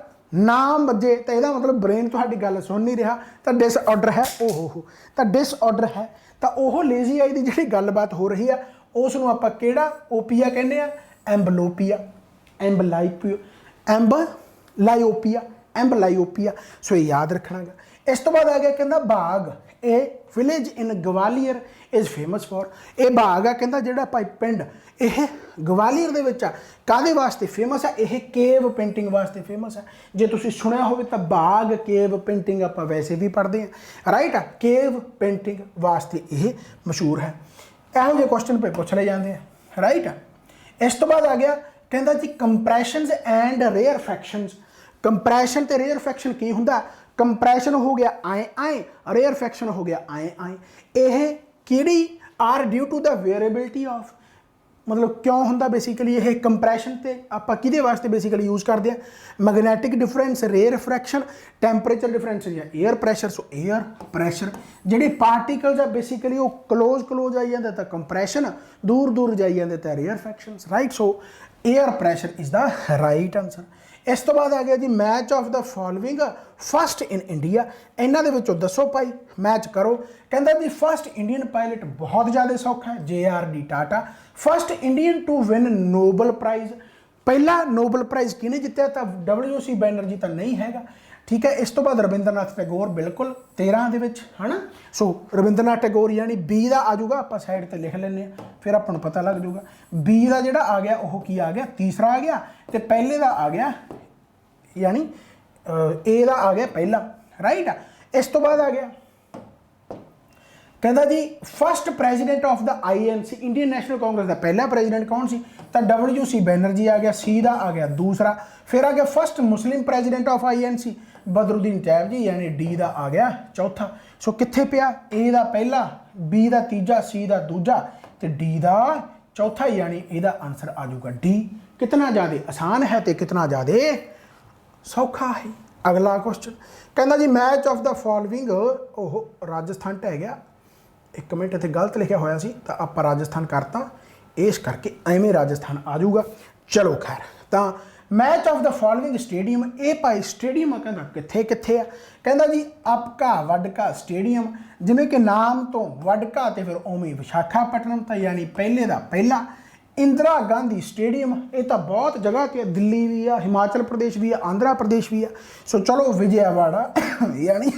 नाम बजे तो यह मतलब ब्रेन तुहाडी गल सुन नहीं रहा, तो डिसऑर्डर है। ओहो हो, तो डिसऑर्डर है, तो वह लेजी आई की जी गलबात हो रही है उसनूं आपां किहड़ा ओपीआ कहने आ? एंबलोपिया, एंबलाइओपिया, एंबलाइओपिया। सो ये याद रखना गा। इस तो बाद आ गया कहता Bagh, a village in Gwalior is famous for. ये बाग आ कहता जिहड़ा भाई पिंड यह ग्वालियर दे विच आ, काहदे वास्ते फेमस है? यह केव पेंटिंग वास्ते फेमस है। जे तुसीं सुनिया होवे तां बाग केव पेंटिंग आपां वैसे भी पढ़ते हैं, राइट आ। केव पेंटिंग वास्ते यह मशहूर है। ਇਹੋ ਜਿਹੇ क्वेश्चन पे पूछ ले जाते हैं, राइट आ। इस तो बाद आ गया कहता जी कंप्रैशनस एंड रेयरफैक्शनस। कंप्रैशन ते रेयरफैक्शन की हुंदा? कंप्रैशन हो गया आए आए, रेयरफैक्शन हो गया आए आए। यह किहड़ी are due to the variability of, मतलब क्यों होंदा बेसिकली यह कंप्रैशन ते आपां किहदे वास्ते बेसिकली यूज़ करते हैं? Magnetic difference, rarefaction, temperature difference या air pressure. So air pressure जिहड़े पार्टिकल्स आ बेसिकली वो क्लोज आई जाते तो कंप्रैशन, दूर दूर जाई जाते तो rarefaction, right. So air pressure is the right answer. इस तो बाद आ गया जी match of the following first in India. इन्हां दे विचों दसो भाई, मैच करो। कहता जी फस्ट इंडियन पायलट बहुत ज़्यादा सौखा है, JRD Tata. First Indian to win Nobel prize, पहला नोबल प्राइज़ किने जितया? तो WC बैनर्जी तो नहीं हैगा, ठीक है। इस तो बाद रविंद्रनाथ टैगोर बिल्कुल 13 दे विच, है ना। सो रविंद्रनाथ टैगोर यानी बी का आ जाऊगा, आप साइड पर लिख लें फिर अपन को पता लग जाऊगा। बी का जोड़ा आ गया वह की आ गया? तीसरा आ गया, तो पहले का आ गया यानी ए का आ गया पहला, राइट। इस तो बाद आ गया कहता जी first president of the INC, Indian national Congress का पहला प्रेजिडेंट कौन सी? तो WC बैनर्जी आ गया, सी का आ गया दूसरा। फिर आ गया first Muslim president of INC, Badruddin Tyabji, यानी डी का आ गया चौथा। सो कित्थे पिया? ए का पहला, बी का तीजा, सी का दूजा, तो डी का चौथा, यानी ਇਹਦਾ आंसर आ जाऊगा डी। कितना ज़्यादा आसान है तो कितना ज़्यादा सौखा है। अगला क्वेश्चन कहता जी मैच ऑफ द फॉलोइंग, ओह राजस्थान टह गया, एक मिनट इतने गलत लिखा होया सी तो आप राजस्थान करता, इस करके एवें राजस्थान आ जाऊगा। चलो खैर, तो match of the following stadium, ये भाई स्टेडियम कहता किथे किथे है, कहता जी अपका वडका स्टेडियम, जिमें कि नाम तो वडका तो फिर उमें विशाखापट्टनम था, यानी पहले का पहला। इंदिरा गांधी स्टेडियम, ये तो बहुत जगह ते, दिल्ली भी है, हिमाचल प्रदेश भी है, आंध्र प्रदेश भी है। सो चलो विजयवाड़ा यानी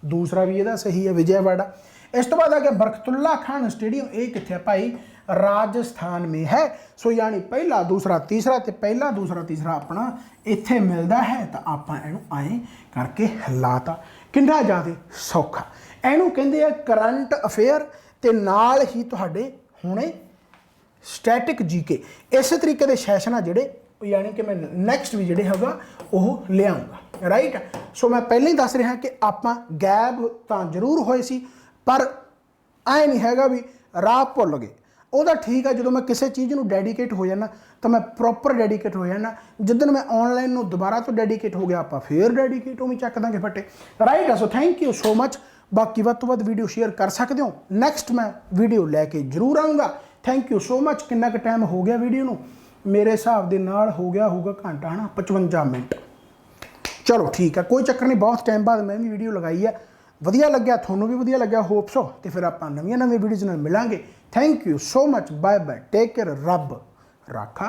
दूसरा भी यदा सही है, विजयवाड़ा। इस तो बाद आ गया बरकतुल्ला खान स्टेडियम, ये किथे भाई राजस्थान में है। सो यानी पहला दूसरा तीसरा, तो पहला दूसरा तीसरा अपना इत्थे मिलता है, तो आप आए करके हिलाता, कितना ज़्यादा सौखा। एनू कहते हैं करंट अफेयर, तो नाल ही तुहाडे हुणे स्टैटिक जीके। इस तरीके के सैशन जोड़े यानी कि मैं नैक्सट भी जोड़े होगा वो लियाऊँगा, राइट। सो मैं पहले ही दस रहा कि आप गैप तो जरूर होए सी, पर ऐ नहीं हैगा भी राह भुल गए। वह ठीक है, जो मैं किसी चीज़ को डेडिकेट हो जाना तो मैं प्रॉपर डेडिकेट हो जाना। जिदन मैं ऑनलाइन दोबारा तो डेडिकेट हो गया, आप फिर डेडिकेट उमें चक देंगे फटे, राइट है। So thank you so much. बाकी वध तो वध वीडियो शेयर कर सकते हो, नैक्सट मैं वीडियो लैके जरूर आऊँगा। Thank you so much. कितना क टाइम हो गया वीडियो में, मेरे हिसाब के नाल हो गया होगा घंटा है ना 55 मिनट। चलो ठीक है, कोई चक्कर नहीं, बहुत टाइम बाद मैं भी वीडियो लगाई है, वधिया लग्या, थोनों भी वधिया लग्या, होप सो। तो फिर आप नवीं वीडियोज़ नाल मिलांगे। Thank you so much, bye bye, take care, रब राखा।